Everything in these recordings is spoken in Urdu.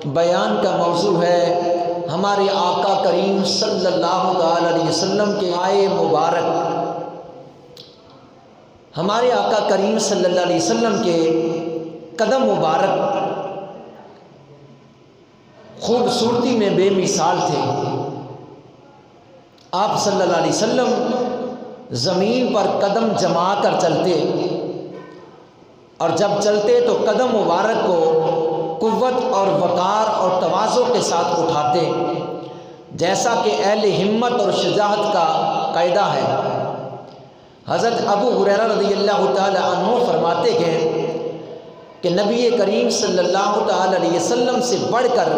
بیان کا موضوع ہے ہمارے آقا کریم صلی اللہ علیہ وسلم کے آئے مبارک، ہمارے آقا کریم صلی اللہ علیہ وسلم کے قدم مبارک خوبصورتی میں بے مثال تھے۔ آپ صلی اللہ علیہ وسلم زمین پر قدم جما کر چلتے، اور جب چلتے تو قدم مبارک کو قوت اور وقار اور تواضع کے ساتھ اٹھاتے، جیسا کہ اہل ہمت اور شجاعت کا قاعدہ ہے۔ حضرت ابو ہریرہ رضی اللہ تعالی عنہ فرماتے ہیں کہ نبی کریم صلی اللہ تعالی علیہ وسلم سے بڑھ کر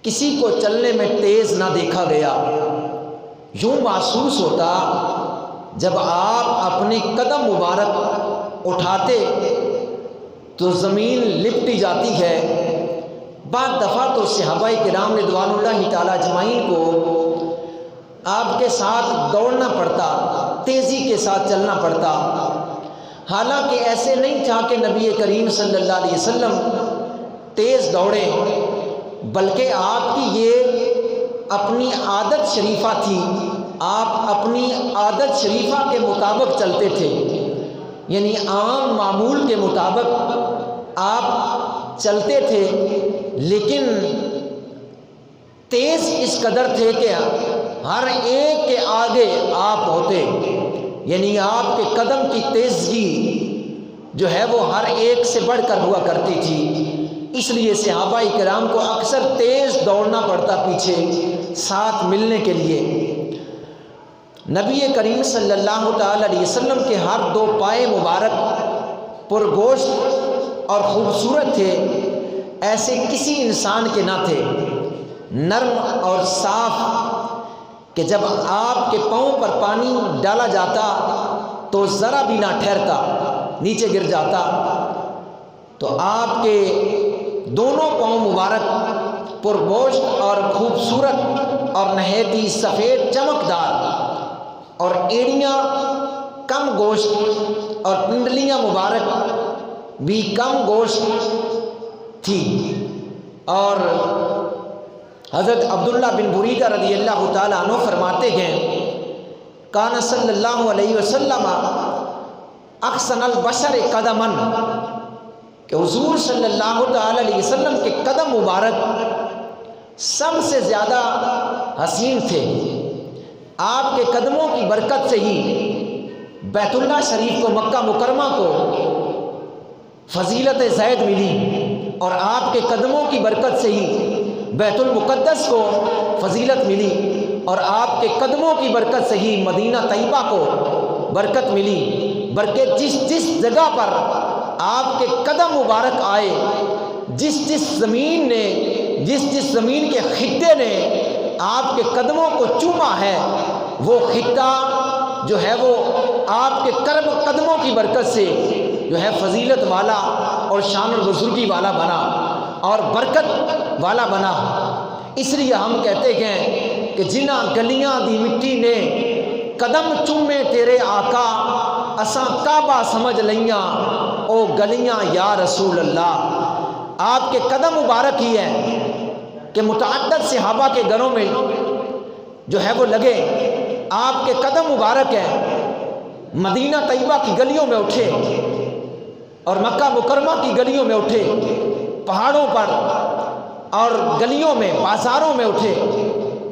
کسی کو چلنے میں تیز نہ دیکھا گیا۔ یوں محسوس ہوتا جب آپ اپنے قدم مبارک اٹھاتے تو زمین لپٹی جاتی ہے۔ بعض دفعہ تو صحابہ کرام رضوان اللہ تعالی اجمعین کو آپ کے ساتھ دوڑنا پڑتا، تیزی کے ساتھ چلنا پڑتا، حالانکہ ایسے نہیں تھا کہ نبی کریم صلی اللہ علیہ وسلم تیز دوڑیں، بلکہ آپ کی یہ اپنی عادت شریفہ تھی۔ آپ اپنی عادت شریفہ کے مطابق چلتے تھے، یعنی عام معمول کے مطابق آپ چلتے تھے، لیکن تیز اس قدر تھے کہ ہر ایک کے آگے آپ ہوتے، یعنی آپ کے قدم کی تیزی جو ہے وہ ہر ایک سے بڑھ کر ہوا کرتی تھی۔ اس لیے صحابہ کرام کو اکثر تیز دوڑنا پڑتا پیچھے ساتھ ملنے کے لیے۔ نبی کریم صلی اللہ تعالی علیہ وسلم کے ہر دو پائے مبارک پرگوشت اور خوبصورت تھے، ایسے کسی انسان کے نہ تھے، نرم اور صاف کہ جب آپ کے پاؤں پر پانی ڈالا جاتا تو ذرا بھی نہ ٹھہرتا، نیچے گر جاتا۔ تو آپ کے دونوں پاؤں مبارک پرگوشت اور خوبصورت اور نہایتی سفید چمکدار، اور ایڑیاں کم گوشت اور پنڈلیاں مبارک بھی کم گوشت تھی۔ اور حضرت عبداللہ بن بریدہ رضی اللہ تعالیٰ عنہ فرماتے ہیں کان صلی اللہ علیہ وسلم احسن البشر قدما، کہ حضور صلی اللہ تعالی علیہ وسلم کے قدم مبارک سب سے زیادہ حسین تھے۔ آپ کے قدموں کی برکت سے ہی بیت اللہ شریف کو، مکہ مکرمہ کو فضیلت زید ملی، اور آپ کے قدموں کی برکت سے ہی بیت المقدس کو فضیلت ملی، اور آپ کے قدموں کی برکت سے ہی مدینہ طیبہ کو برکت ملی۔ بلکہ جس جس جگہ پر آپ کے قدم مبارک آئے، جس جس زمین کے خطے نے آپ کے قدموں کو چوما ہے، وہ خطہ جو ہے وہ آپ کے قدموں کی برکت سے جو ہے فضیلت والا اور شان و بزرگی والا بنا اور برکت والا بنا۔ اس لیے ہم کہتے ہیں کہ جنہ گلیاں دی مٹی نے قدم چومے تیرے آقا، اساں کعبہ سمجھ لیاں او گلیاں یا رسول اللہ۔ آپ کے قدم مبارک ہی ہے کہ متعدد صحابہ کے گھروں میں جو ہے وہ لگے، آپ کے قدم مبارک ہے، مدینہ طیبہ کی گلیوں میں اٹھے اور مکہ مکرمہ کی گلیوں میں اٹھے، پہاڑوں پر اور گلیوں میں، بازاروں میں اٹھے۔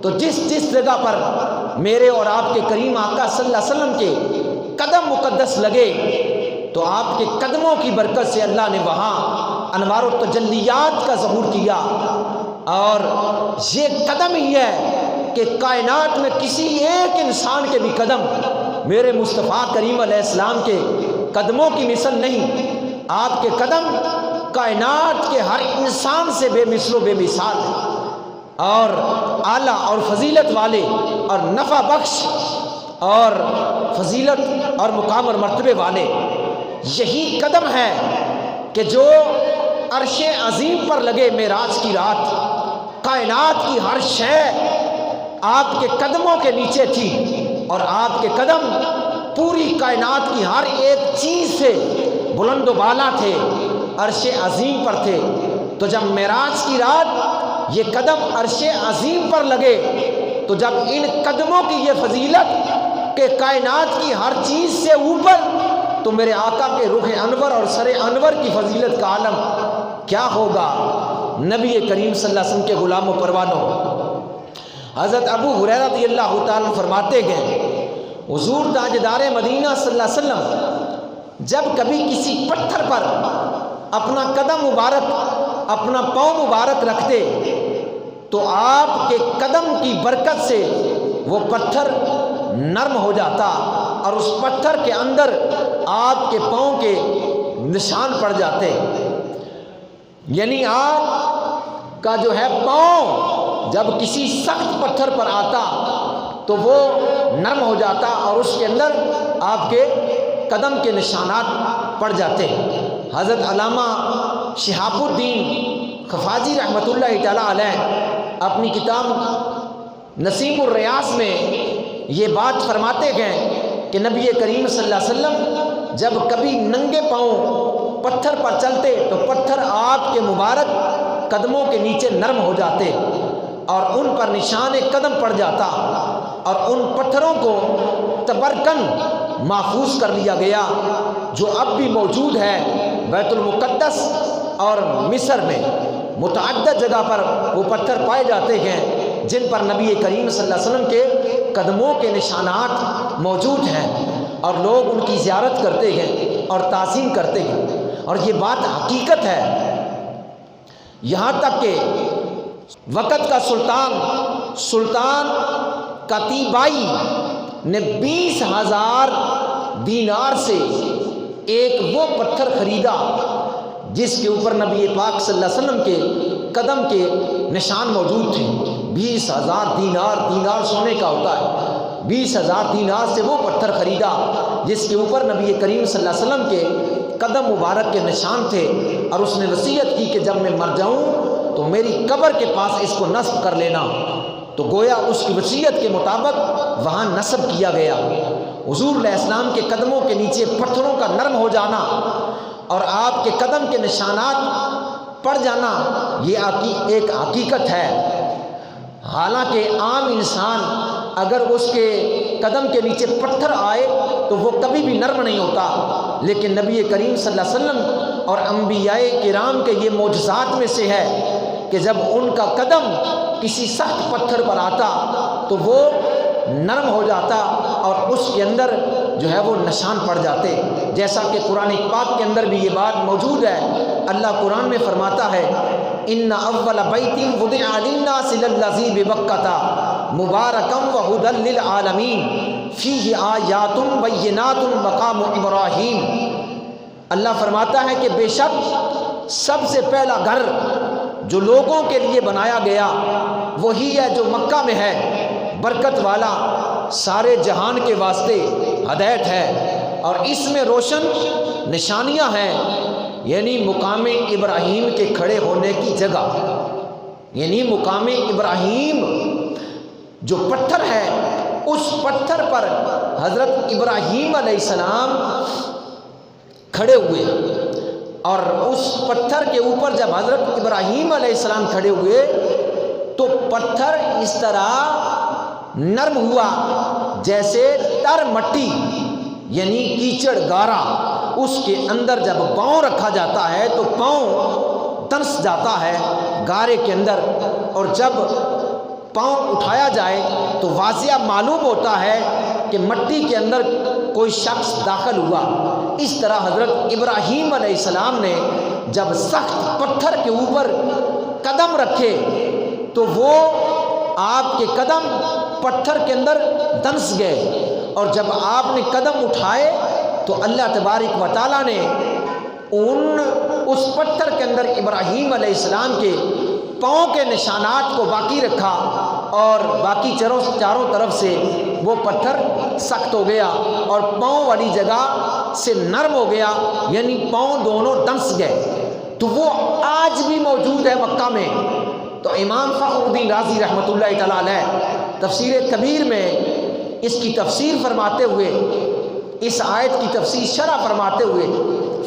تو جس جس جگہ پر میرے اور آپ کے کریم آقا صلی اللہ علیہ وسلم کے قدم مقدس لگے تو آپ کے قدموں کی برکت سے اللہ نے وہاں انوار و تجلیات کا ظہور کیا۔ اور یہ قدم ہی ہے کہ کائنات میں کسی ایک انسان کے بھی قدم میرے مصطفیٰ کریم علیہ السلام کے قدموں کی مثل نہیں۔ آپ کے قدم کائنات کے ہر انسان سے بے مثل و بے مثال ہیں، اور اعلیٰ اور فضیلت والے اور نفع بخش اور فضیلت اور مقام اور مرتبے والے۔ یہی قدم ہے کہ جو عرش عظیم پر لگے معراج کی رات، کائنات کی ہر شے آپ کے قدموں کے نیچے تھی، اور آپ کے قدم پوری کائنات کی ہر ایک چیز سے بلند و بالا تھے، عرش عظیم پر تھے۔ تو جب معراج کی رات یہ قدم عرش عظیم پر لگے تو جب ان قدموں کی یہ فضیلت کہ کائنات کی ہر چیز سے اوپر، تو میرے آقا کے رخ انور اور سر انور کی فضیلت کا عالم کیا ہوگا۔ نبی کریم صلی اللہ علیہ وسلم کے غلام و پروانوں، حضرت ابو ہریرہ رضی اللہ تعالیٰ فرماتے گئے حضور تاجدار مدینہ صلی اللہ علیہ وسلم جب کبھی کسی پتھر پر اپنا قدم مبارک، اپنا پاؤں مبارک رکھتے تو آپ کے قدم کی برکت سے وہ پتھر نرم ہو جاتا اور اس پتھر کے اندر آپ کے پاؤں کے نشان پڑ جاتے، یعنی آپ کا جو ہے پاؤں جب کسی سخت پتھر پر آتا تو وہ نرم ہو جاتا اور اس کے اندر آپ کے قدم کے نشانات پڑ جاتے۔ حضرت علامہ شہاب الدین خفاجی رحمۃ اللہ تعالیٰ علیہ اپنی کتاب نسیم الریاض میں یہ بات فرماتے گئے کہ نبی کریم صلی اللہ علیہ وسلم جب کبھی ننگے پاؤں پتھر پر چلتے تو پتھر آپ کے مبارک قدموں کے نیچے نرم ہو جاتے اور ان پر نشان قدم پڑ جاتا اور ان پتھروں کو تبرکن محفوظ کر لیا گیا جو اب بھی موجود ہے بیت المقدس اور مصر میں متعدد جگہ پر وہ پتھر پائے جاتے ہیں جن پر نبی کریم صلی اللہ علیہ وسلم کے قدموں کے نشانات موجود ہیں اور لوگ ان کی زیارت کرتے ہیں اور تعظیم کرتے ہیں اور یہ بات حقیقت ہے۔ یہاں تک کہ وقت کا سلطان قتیبائی نے 20,000 دینار سے ایک وہ پتھر خریدا جس کے اوپر نبی پاک صلی اللہ علیہ وسلم کے قدم کے نشان موجود تھے۔ 20,000 دینار سونے کا ہوتا ہے، 20,000 دینار سے وہ پتھر خریدا جس کے اوپر نبی کریم صلی اللہ علیہ وسلم کے قدم مبارک کے نشان تھے اور اس نے وصیت کی کہ جب میں مر جاؤں تو میری قبر کے پاس اس کو نصب کر لینا، تو گویا اس کی وصیت کے مطابق وہاں نصب کیا گیا۔ حضور علیہ السلام کے قدموں کے نیچے پتھروں کا نرم ہو جانا اور آپ کے قدم کے نشانات پڑ جانا یہ ایک حقیقت ہے۔ حالانکہ عام انسان اگر اس کے قدم کے نیچے پتھر آئے تو وہ کبھی بھی نرم نہیں ہوتا، لیکن نبی کریم صلی اللہ علیہ وسلم اور انبیاء کرام کے یہ معجزات میں سے ہے کہ جب ان کا قدم کسی سخت پتھر پر آتا تو وہ نرم ہو جاتا اور اس کے اندر جو ہے وہ نشان پڑ جاتے، جیسا کہ قرآن پاک کے اندر بھی یہ بات موجود ہے۔ اللہ قرآن میں فرماتا ہے ان اول بیت وضع للناس للذی ببکۃ مبارکا وہدی للعالمین فیہ آیات بینات مقام ابراہیم۔ اللہ فرماتا ہے کہ بے شک سب سے پہلا گھر جو لوگوں کے لیے بنایا گیا وہی ہے جو مکہ میں ہے، برکت والا، سارے جہان کے واسطے ہدایت ہے اور اس میں روشن نشانیاں ہیں، یعنی مقام ابراہیم کے کھڑے ہونے کی جگہ، یعنی مقام ابراہیم جو پتھر ہے اس پتھر پر حضرت ابراہیم علیہ السلام کھڑے ہوئے اور اس پتھر کے اوپر جب حضرت ابراہیم علیہ السلام کھڑے ہوئے تو پتھر اس طرح نرم ہوا جیسے تر مٹی، یعنی کیچڑ گارا، اس کے اندر جب پاؤں رکھا جاتا ہے تو پاؤں تنس جاتا ہے گارے کے اندر، اور جب پاؤں اٹھایا جائے تو واضح معلوم ہوتا ہے کہ مٹی کے اندر کوئی شخص داخل ہوا۔ اس طرح حضرت ابراہیم علیہ السلام نے جب سخت پتھر کے اوپر قدم رکھے تو وہ آپ کے قدم پتھر کے اندر دنس گئے، اور جب آپ نے قدم اٹھائے تو اللہ تبارک و تعالیٰ نے اس پتھر کے اندر ابراہیم علیہ السلام کے پاؤں کے نشانات کو باقی رکھا اور باقی چاروں طرف سے وہ پتھر سخت ہو گیا اور پاؤں والی جگہ سے نرم ہو گیا، یعنی پاؤں دونوں دنس گئے۔ تو وہ آج بھی موجود ہے مکہ میں۔ تو امام فخر الدین رازی رحمۃ اللہ تعالیٰ علیہ تفسیر کبیر میں اس کی تفسیر فرماتے ہوئے، اس آیت کی تفسیر شرح فرماتے ہوئے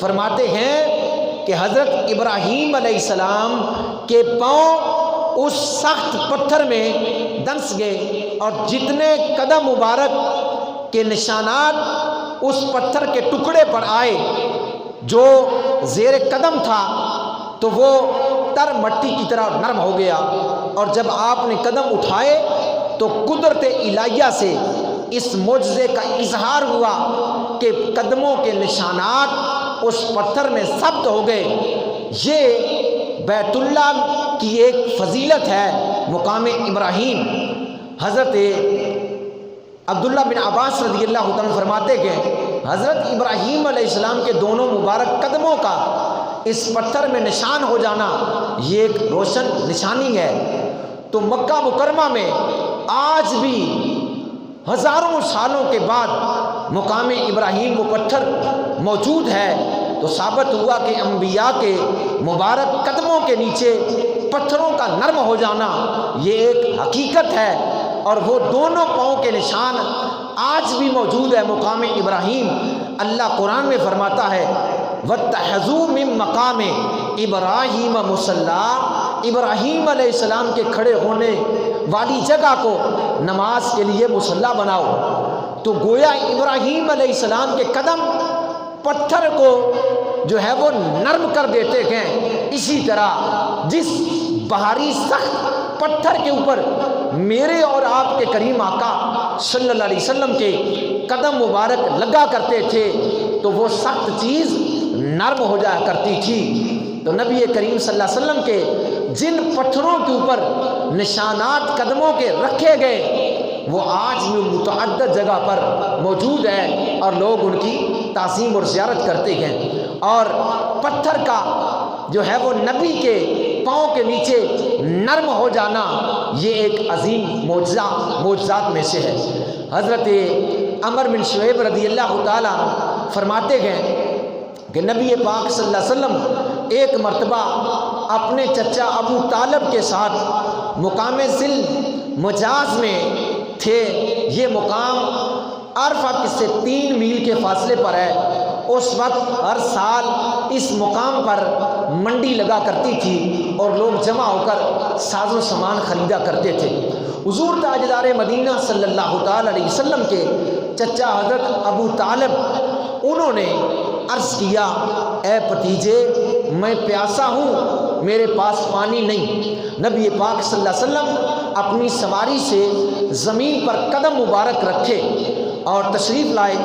فرماتے ہیں کہ حضرت ابراہیم علیہ السلام کے پاؤں اس سخت پتھر میں دنس گئے اور جتنے قدم مبارک کے نشانات اس پتھر کے ٹکڑے پر آئے جو زیر قدم تھا تو وہ تر مٹی کی طرح نرم ہو گیا، اور جب آپ نے قدم اٹھائے تو قدرت الہیہ سے اس معجزے کا اظہار ہوا کہ قدموں کے نشانات اس پتھر میں ثبت ہو گئے۔ یہ بیت اللہ کی ایک فضیلت ہے، مقام ابراہیم۔ حضرت عبداللہ بن عباس رضی اللہ عنہ فرماتے کہ حضرت ابراہیم علیہ السلام کے دونوں مبارک قدموں کا اس پتھر میں نشان ہو جانا یہ ایک روشن نشانی ہے۔ تو مکہ مکرمہ میں آج بھی ہزاروں سالوں کے بعد مقام ابراہیم وہ پتھر موجود ہے، تو ثابت ہوا کہ انبیاء کے مبارک قدموں کے نیچے پتھروں کا نرم ہو جانا یہ ایک حقیقت ہے، اور وہ دونوں پاؤں کے نشان آج بھی موجود ہے مقام ابراہیم۔ اللہ قرآن میں فرماتا ہے وَاتَّخَذُوا مِن مَّقَامِ إِبْرَاهِيمَ مُصَلًّى، ابراہیم علیہ السلام کے کھڑے ہونے والی جگہ کو نماز کے لیے مصلی بناؤ۔ تو گویا ابراہیم علیہ السلام کے قدم پتھر کو جو ہے وہ نرم کر دیتے ہیں، اسی طرح جس بھاری سخت پتھر کے اوپر میرے اور آپ کے کریم آقا صلی اللہ علیہ وسلم کے قدم مبارک لگا کرتے تھے تو وہ سخت چیز نرم ہو جایا کرتی تھی۔ تو نبی کریم صلی اللہ علیہ وسلم کے جن پتھروں کے اوپر نشانات قدموں کے رکھے گئے وہ آج بھی متعدد جگہ پر موجود ہے، اور لوگ ان کی تعظیم اور زیارت کرتے ہیں۔ اور پتھر کا جو ہے وہ نبی کے پاؤں کے نیچے نرم ہو جانا یہ ایک عظیم معجزات میں سے ہے۔ حضرت عمر بن شعیب رضی اللہ تعالیٰ فرماتے ہیں کہ نبی پاک صلی اللہ علیہ وسلم ایک مرتبہ اپنے چچا ابو طالب کے ساتھ مقام ذل مجاز میں تھے۔ یہ مقام عرفہ سے 3 میل کے فاصلے پر ہے۔ اس وقت ہر سال اس مقام پر منڈی لگا کرتی تھی اور لوگ جمع ہو کر ساز و سامان خریدا کرتے تھے۔ حضور تاجدار مدینہ صلی اللہ تعالی علیہ وسلم کے چچا حضرت ابو طالب انہوں نے عرض کیا اے بھتیجے میں پیاسا ہوں، میرے پاس پانی نہیں۔ نبی پاک صلی اللہ علیہ وسلم اپنی سواری سے زمین پر قدم مبارک رکھے اور تشریف لائے،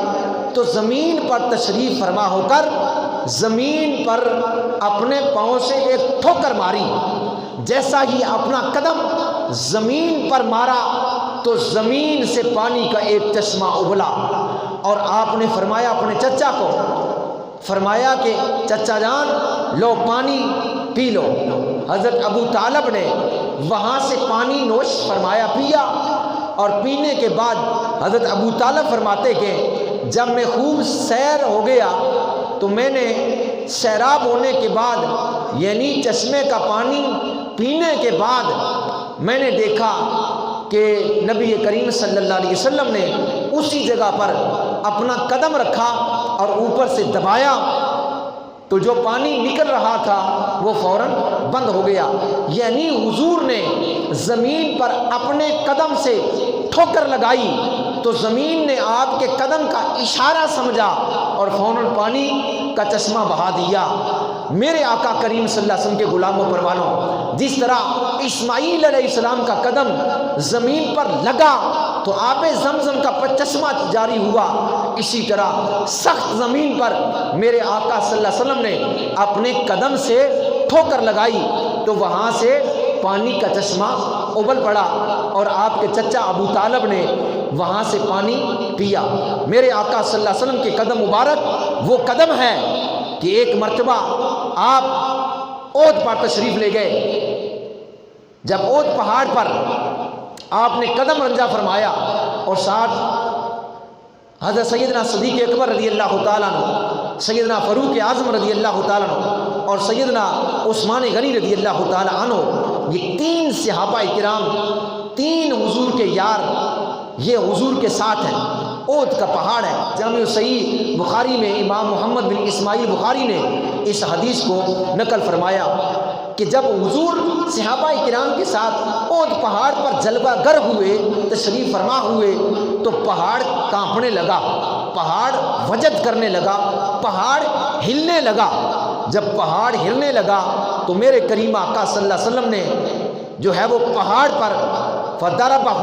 تو زمین پر تشریف فرما ہو کر زمین پر اپنے پاؤں سے ایک ٹھوکر ماری۔ جیسا ہی اپنا قدم زمین پر مارا تو زمین سے پانی کا ایک چشمہ ابلا، اور آپ نے فرمایا اپنے چچا کو، فرمایا کہ چچا جان لو پانی پی لو۔ حضرت ابو طالب نے وہاں سے پانی نوش فرمایا، پیا، اور پینے کے بعد حضرت ابو طالب فرماتے کہ جب میں خوب سیر ہو گیا تو میں نے سیراب ہونے کے بعد یعنی چشمے کا پانی پینے کے بعد میں نے دیکھا کہ نبی کریم صلی اللہ علیہ وسلم نے اسی جگہ پر اپنا قدم رکھا اور اوپر سے دبایا تو جو پانی نکل رہا تھا وہ فوراً بند ہو گیا۔ یعنی حضور نے زمین پر اپنے قدم سے ٹھوکر لگائی تو زمین نے آپ کے قدم کا اشارہ سمجھا اور فوراً پانی کا چشمہ بہا دیا۔ میرے آقا کریم صلی اللہ علیہ وسلم کے غلاموں پروانوں، جس طرح اسماعیل علیہ السلام کا قدم زمین پر لگا تو آب زمزم کا چشمہ جاری ہوا، اسی طرح سخت زمین پر میرے آقا صلی اللہ علیہ وسلم نے اپنے قدم سے ٹھوکر لگائی تو وہاں سے پانی کا چشمہ ابل پڑا اور آپ کے چچا ابو طالب نے وہاں سے پانی پیا۔ میرے آقا صلی اللہ علیہ وسلم کے قدم مبارک وہ قدم ہے کہ ایک مرتبہ آپ اودھ پر تشریف لے گئے۔ جب اودھ پہاڑ پر آپ نے قدم رنجا فرمایا اور ساتھ حضرت سیدنا صدیق اکبر رضی اللہ تعالیٰ عنہ، سیدنا فاروق اعظم رضی اللہ تعالیٰ عنہ اور سیدنا عثمان غنی رضی اللہ تعالیٰ عنہ، یہ 3 صحابہ کرام، 3 حضور کے یار، یہ حضور کے ساتھ ہیں۔ احد کا پہاڑ ہے۔ جامع صحیح بخاری میں امام محمد بن اسماعیل بخاری نے اس حدیث کو نقل فرمایا کہ جب حضور صحابہ کرام کے ساتھ احد پہاڑ پر جلوہ گر ہوئے، تشریف فرما ہوئے، تو پہاڑ کانپنے لگا، پہاڑ وجد کرنے لگا، پہاڑ ہلنے لگا۔ جب پہاڑ ہلنے لگا تو میرے کریم آقا صلی اللہ علیہ وسلم نے جو ہے وہ پہاڑ پر فضربہ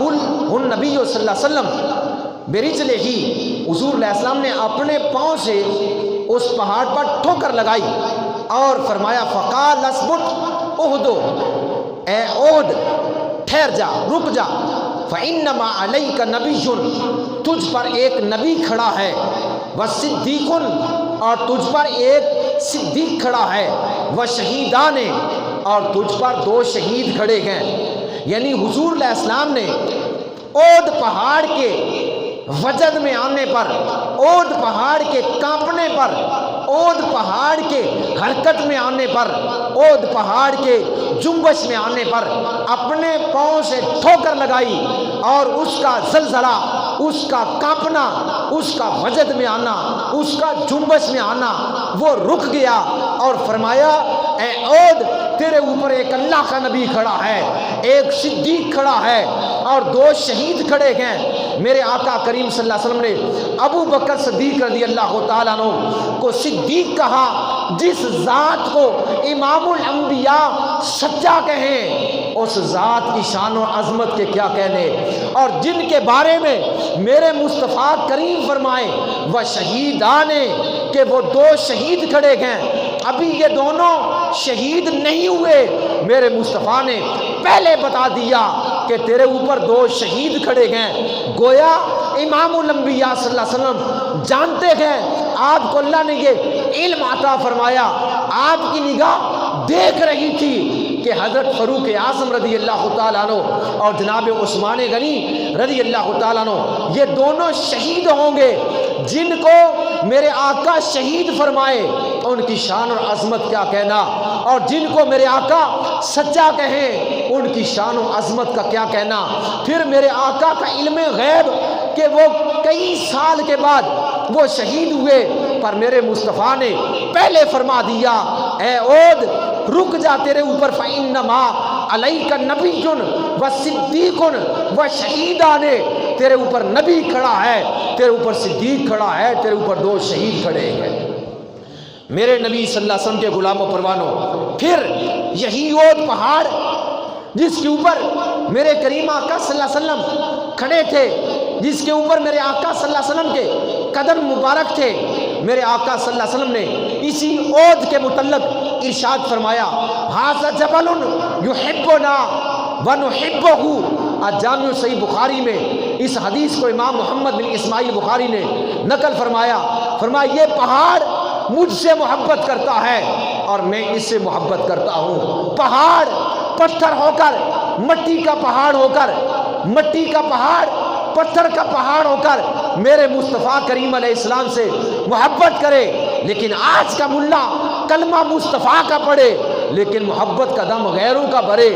النبی صلی اللہ علیہ وسلم برجلہ، حضور علیہ السلام نے اپنے پاؤں سے اس پہاڑ پر ٹھوکر لگائی اور فرمایا فقال اثبت احد، اے احد ٹھہر جا، رک جا، فانما علیک نبی، تجھ پر ایک نبی کھڑا ہے، وصدیق، اور تجھ پر ایک صدیق کھڑا ہے، وشہیدان، اور تجھ پر 2 شہید کھڑے ہیں۔ یعنی حضور علیہ السلام نے احد پہاڑ کے وجد میں آنے پر، احد پہاڑ کے کانپنے پر، احد پہاڑ کے حرکت میں آنے پر، احد پہاڑ کے جنبش میں آنے پر اپنے پاؤں سے ٹھوکر لگائی، اور اس کا زلزلہ، اس کا کانپنا، اس کا وجد میں آنا، اس کا جنبش میں آنا وہ رک گیا، اور فرمایا اے احد تیرے اوپر ایک اللہ کا نبی کھڑا ہے، ایک صدیق کھڑا ہے، اور 2 شہید کھڑے ہیں۔ میرے آقا کریم صلی اللہ علیہ وسلم نے ابو بکر صدیق رضی اللہ تعالیٰ عنہ کو صدیق کہا، جس ذات کو امام الانبیاء سچا کہیں، اس ذات کی شان و عظمت کے کیا کہنے، اور جن کے بارے میں میرے مصطفیٰ کریم فرمائے وہ شہیدان، کہ وہ 2 شہید کھڑے ہیں، ابھی یہ دونوں شہید نہیں ہوئے، میرے مصطفیٰ نے پہلے بتا دیا کہ تیرے اوپر 2 شہید کھڑے ہیں۔ گویا امام الانبیاء صلی اللہ علیہ وسلم جانتے ہیں، آپ کو اللہ نے یہ علم عطا فرمایا، آپ کی نگاہ دیکھ رہی تھی کہ حضرت فاروق اعظم رضی اللہ تعالیٰ عنہ اور جناب عثمان غنی رضی اللہ تعالیٰ عنہ یہ دونوں شہید ہوں گے، جن کو میرے آقا شہید فرمائے ان کی شان اور عظمت کیا کہنا، اور جن کو میرے آقا سچا کہیں ان کی شان و عظمت کا کیا کہنا۔ پھر میرے آقا کا علم غیب کہ وہ کئی سال کے بعد وہ شہید ہوئے، پر میرے مصطفیٰ نے پہلے فرما دیا اے احد رک جا، تیرے اوپر فإنما علیک نبی وصدیق وشہیدان، تیرے اوپر نبی کھڑا ہے، تیرے اوپر صدیق کھڑا ہے، تیرے اوپر 2 شہید کھڑے ہیں۔ میرے نبی صلی اللہ علیہ وسلم کے غلام و پروانوں، پھر یہی احد پہاڑ جس کے اوپر میرے کریم آقا صلی اللہ علیہ وسلم کھڑے تھے، جس کے اوپر میرے آقا صلی اللہ علیہ وسلم کے قدم مبارک تھے، میرے آقا صلی اللہ علیہ وسلم نے اسی احد کے متعلق ارشاد فرمایا ھذا جبل یحبنا ونحبہ۔ جامع صحیح بخاری میں اس حدیث کو امام محمد بن اسماعیل بخاری نے نقل فرمایا، یہ پہاڑ مجھ سے محبت کرتا ہے اور میں اس سے محبت کرتا ہوں۔ پہاڑ پتھر ہو کر، مٹی کا پہاڑ ہو کر، مٹی کا پہاڑ پتھر کا پہاڑ ہو کر میرے مصطفیٰ کریم علیہ السلام سے محبت کرے، لیکن آج کا ملا کلمہ مصطفیٰ کا پڑھے لیکن محبت کا دم غیروں کا بھرے،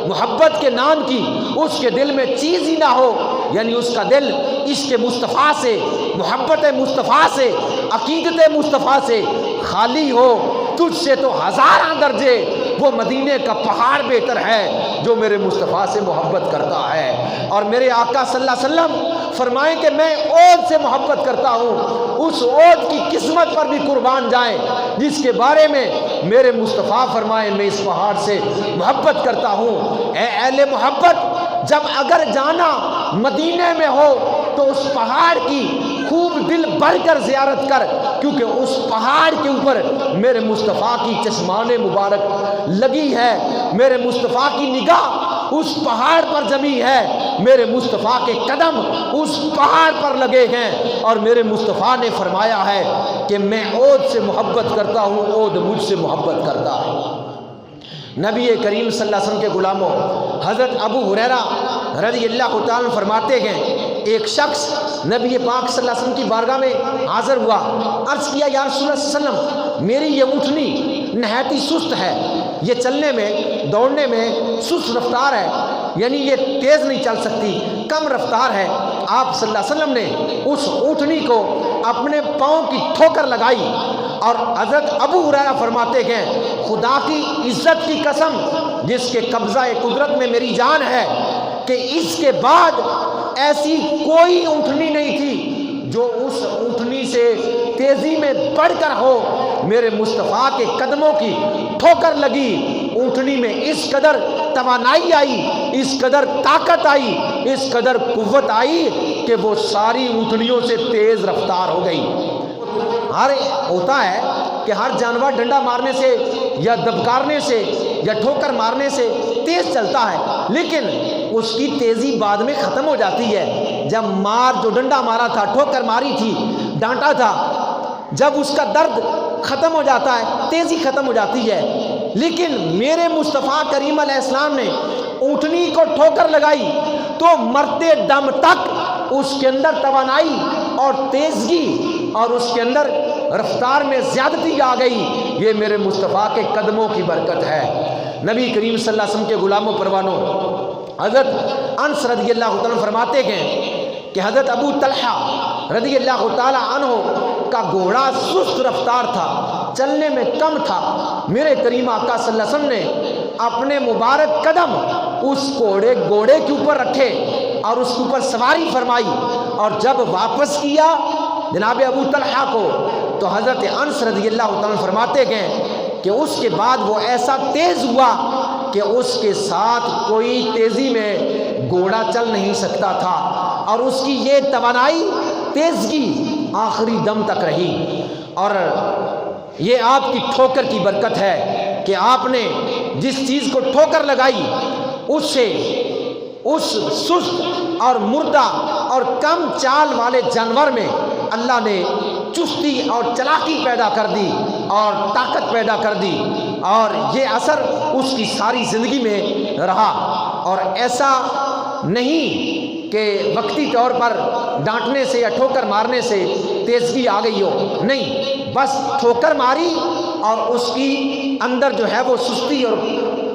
محبت کے نام کی اس کے دل میں چیز ہی نہ ہو، یعنی اس کا دل عشق مصطفیٰ سے، محبت مصطفیٰ سے، عقیدت مصطفیٰ سے خالی ہو، تجھ سے تو ہزاراں درجے وہ مدینے کا پہاڑ بہتر ہے جو میرے مصطفیٰ سے محبت کرتا ہے۔ اور میرے آقا صلی اللہ علیہ وسلم فرمائیں کہ میں احد سے محبت کرتا ہوں، اس احد کی قسمت پر بھی قربان جائیں جس کے بارے میں میرے مصطفیٰ فرمائیں میں اس پہاڑ سے محبت کرتا ہوں۔ اے اہل محبت، جب اگر جانا مدینے میں ہو تو اس پہاڑ کی خوب دل بھر کر زیارت کر، کیونکہ اس پہاڑ کے اوپر میرے مصطفیٰ کی چشمان مبارک لگی ہے، میرے مصطفیٰ کی نگاہ اس پہاڑ پر جمی ہے، میرے مصطفیٰ کے قدم اس پہاڑ پر لگے ہیں، اور میرے مصطفیٰ نے فرمایا ہے کہ میں احد سے محبت کرتا ہوں، احد مجھ سے محبت کرتا ہے۔ نبی کریم صلی اللہ علیہ وسلم کے غلاموں، حضرت ابو ہریرہ رضی اللہ تعالیٰ عنہ فرماتے ہیں ایک شخص نبی پاک صلی اللہ علیہ وسلم کی بارگاہ میں حاضر ہوا، عرض کیا یا رسول اللہ صلی اللہ علیہ وسلم میری یہ اونٹنی نہایت ہی سست ہے، یہ چلنے میں دوڑنے میں سست رفتار ہے، یعنی یہ تیز نہیں چل سکتی، کم رفتار ہے، آپ صلی اللہ علیہ وسلم نے اس اونٹنی کو اپنے پاؤں کی ٹھوکر لگائی، اور حضرت ابو ہریرہ فرماتے ہیں خدا کی عزت کی قسم جس کے قبضہ قدرت میں میری جان ہے کہ اس کے بعد ایسی کوئی اونٹنی نہیں تھی جو اس اونٹنی سے تیزی میں بڑھ کر ہو۔ میرے مصطفیٰ کے قدموں کی ٹھوکر لگی، اونٹنی میں اس قدر توانائی آئی، اس قدر طاقت آئی، اس قدر قوت آئی کہ وہ ساری اونٹنیوں سے تیز رفتار ہو گئی۔ ہر ہوتا ہے کہ ہر جانور ڈنڈا مارنے سے یا دبکارنے سے یا ٹھوکر مارنے سے تیز چلتا ہے، لیکن اس کی تیزی بعد میں ختم ہو جاتی ہے۔ جب جو ڈنڈا مارا تھا، ٹھوکر ماری تھی، ڈانٹا تھا، جب اس کا درد ختم ہو جاتا ہے، تیزی ختم ہو جاتی ہے۔ لیکن میرے مصطفیٰ کریم علیہ السلام نے اونٹنی کو ٹھوکر لگائی تو مرتے دم تک اس کے اندر توانائی اور تیزگی اور اس کے اندر رفتار میں زیادتی آ گئی۔ یہ میرے مصطفیٰ کے قدموں کی برکت ہے۔ نبی کریم صلی اللہ علیہ وسلم کے غلاموں پروانوں، حضرت انس رضی اللہ عنہ فرماتے ہیں کہ حضرت ابو طلحہ رضی اللہ تعالی عنہ کا گھوڑا سست رفتار تھا، چلنے میں کم تھا۔ میرے کریم آقا صلی اللہ علیہ وسلم نے اپنے مبارک قدم اس گھوڑے کے اوپر رکھے اور اس کے اوپر سواری فرمائی، اور جب واپس کیا جناب ابو طلحہ کو تو حضرت انس رضی اللہ عنہ فرماتے ہیں کہ اس کے بعد وہ ایسا تیز ہوا کہ اس کے ساتھ کوئی تیزی میں گھوڑا چل نہیں سکتا تھا، اور اس کی یہ توانائی تیزگی آخری دم تک رہی۔ اور یہ آپ کی ٹھوکر کی برکت ہے کہ آپ نے جس چیز کو ٹھوکر لگائی اس سے اس سست اور مردہ اور کم چال والے جانور میں اللہ نے چستی اور چلاکی پیدا کر دی اور طاقت پیدا کر دی، اور یہ اثر اس کی ساری زندگی میں رہا۔ اور ایسا نہیں کہ وقتی طور پر ڈانٹنے سے یا ٹھوکر مارنے سے تیزگی آ گئی ہو، نہیں، بس ٹھوکر ماری اور اس کی اندر جو ہے وہ سستی اور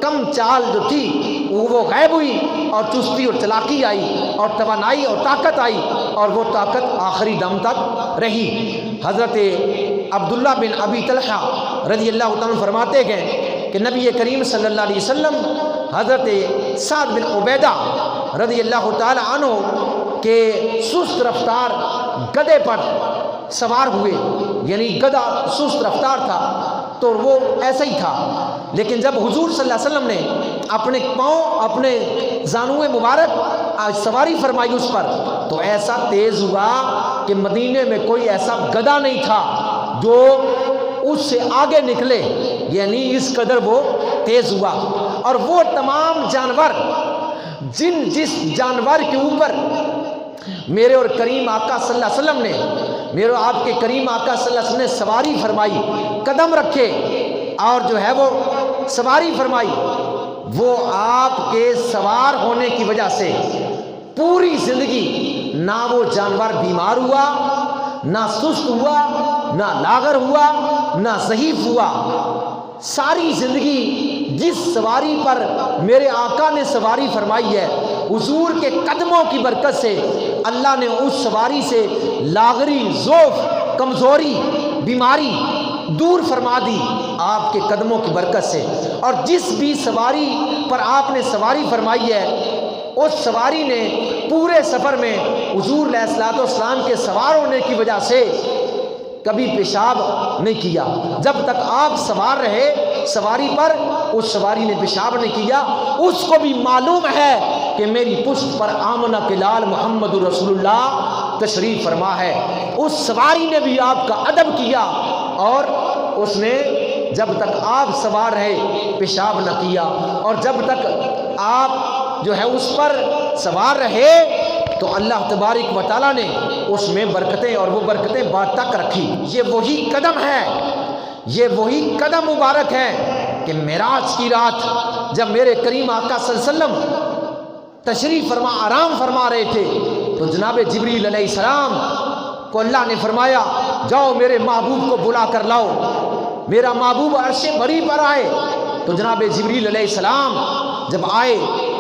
کم چال جو تھی وہ غائب ہوئی، اور چستی اور چلاکی آئی اور توانائی اور طاقت آئی، اور وہ طاقت آخری دم تک رہی۔ حضرت عبداللہ بن ابی طلحہ رضی اللہ عنہ فرماتے ہیں کہ نبی کریم صلی اللہ علیہ وسلم حضرت سعد بن عبیدہ رضی اللہ تعالی عنہ کے سست رفتار گدھے پر سوار ہوئے، یعنی گدھا سست رفتار تھا تو وہ ایسا ہی تھا، لیکن جب حضور صلی اللہ علیہ وسلم نے اپنے پاؤں اپنے زانوئے مبارک سواری فرمائی اس پر تو ایسا تیز ہوا کہ مدینے میں کوئی ایسا گدھا نہیں تھا جو اس سے آگے نکلے، یعنی اس قدر وہ تیز ہوا۔ اور وہ تمام جانور جس جانور کے اوپر میرے اور کریم آقا صلی اللہ علیہ وسلم نے میرے آپ کے کریم آقا صلی اللہ علیہ وسلم نے سواری فرمائی، قدم رکھے اور جو ہے وہ سواری فرمائی، وہ آپ کے سوار ہونے کی وجہ سے پوری زندگی نہ وہ جانور بیمار ہوا، نہ سست ہوا، نہ لاغر ہوا، نہ ضعیف ہوا۔ ساری زندگی جس سواری پر میرے آقا نے سواری فرمائی ہے، حضور کے قدموں کی برکت سے اللہ نے اس سواری سے لاغری، ضعف، کمزوری، بیماری دور فرما دی آپ کے قدموں کی برکت سے۔ اور جس بھی سواری پر آپ نے سواری فرمائی ہے اس سواری نے پورے سفر میں حضور علیہ الصلوۃ والسلام کے سوار ہونے کی وجہ سے کبھی پیشاب نہیں کیا۔ جب تک آپ سوار رہے سواری پر اس سواری نے پیشاب نہیں کیا۔ اس کو بھی معلوم ہے کہ میری پشت پر آمنہ کے لال محمد رسول اللہ تشریف فرما ہے۔ اس سواری نے بھی آپ کا ادب کیا اور اس نے جب تک آپ سوار رہے پیشاب نہ کیا، اور جب تک آپ جو ہے اس پر سوار رہے تو اللہ تبارک و تعالیٰ نے اس میں برکتیں اور وہ برکتیں بعد تک رکھی۔ یہ وہی قدم ہے، یہ وہی قدم مبارک ہے کہ معراج کی رات جب میرے کریم آقا صلی اللہ علیہ وسلم تشریف فرما آرام فرما رہے تھے تو جناب جبریل علیہ السلام کو اللہ نے فرمایا جاؤ میرے محبوب کو بلا کر لاؤ۔ میرا محبوب عرش بری پر آئے تو جناب جبریل علیہ السلام جب آئے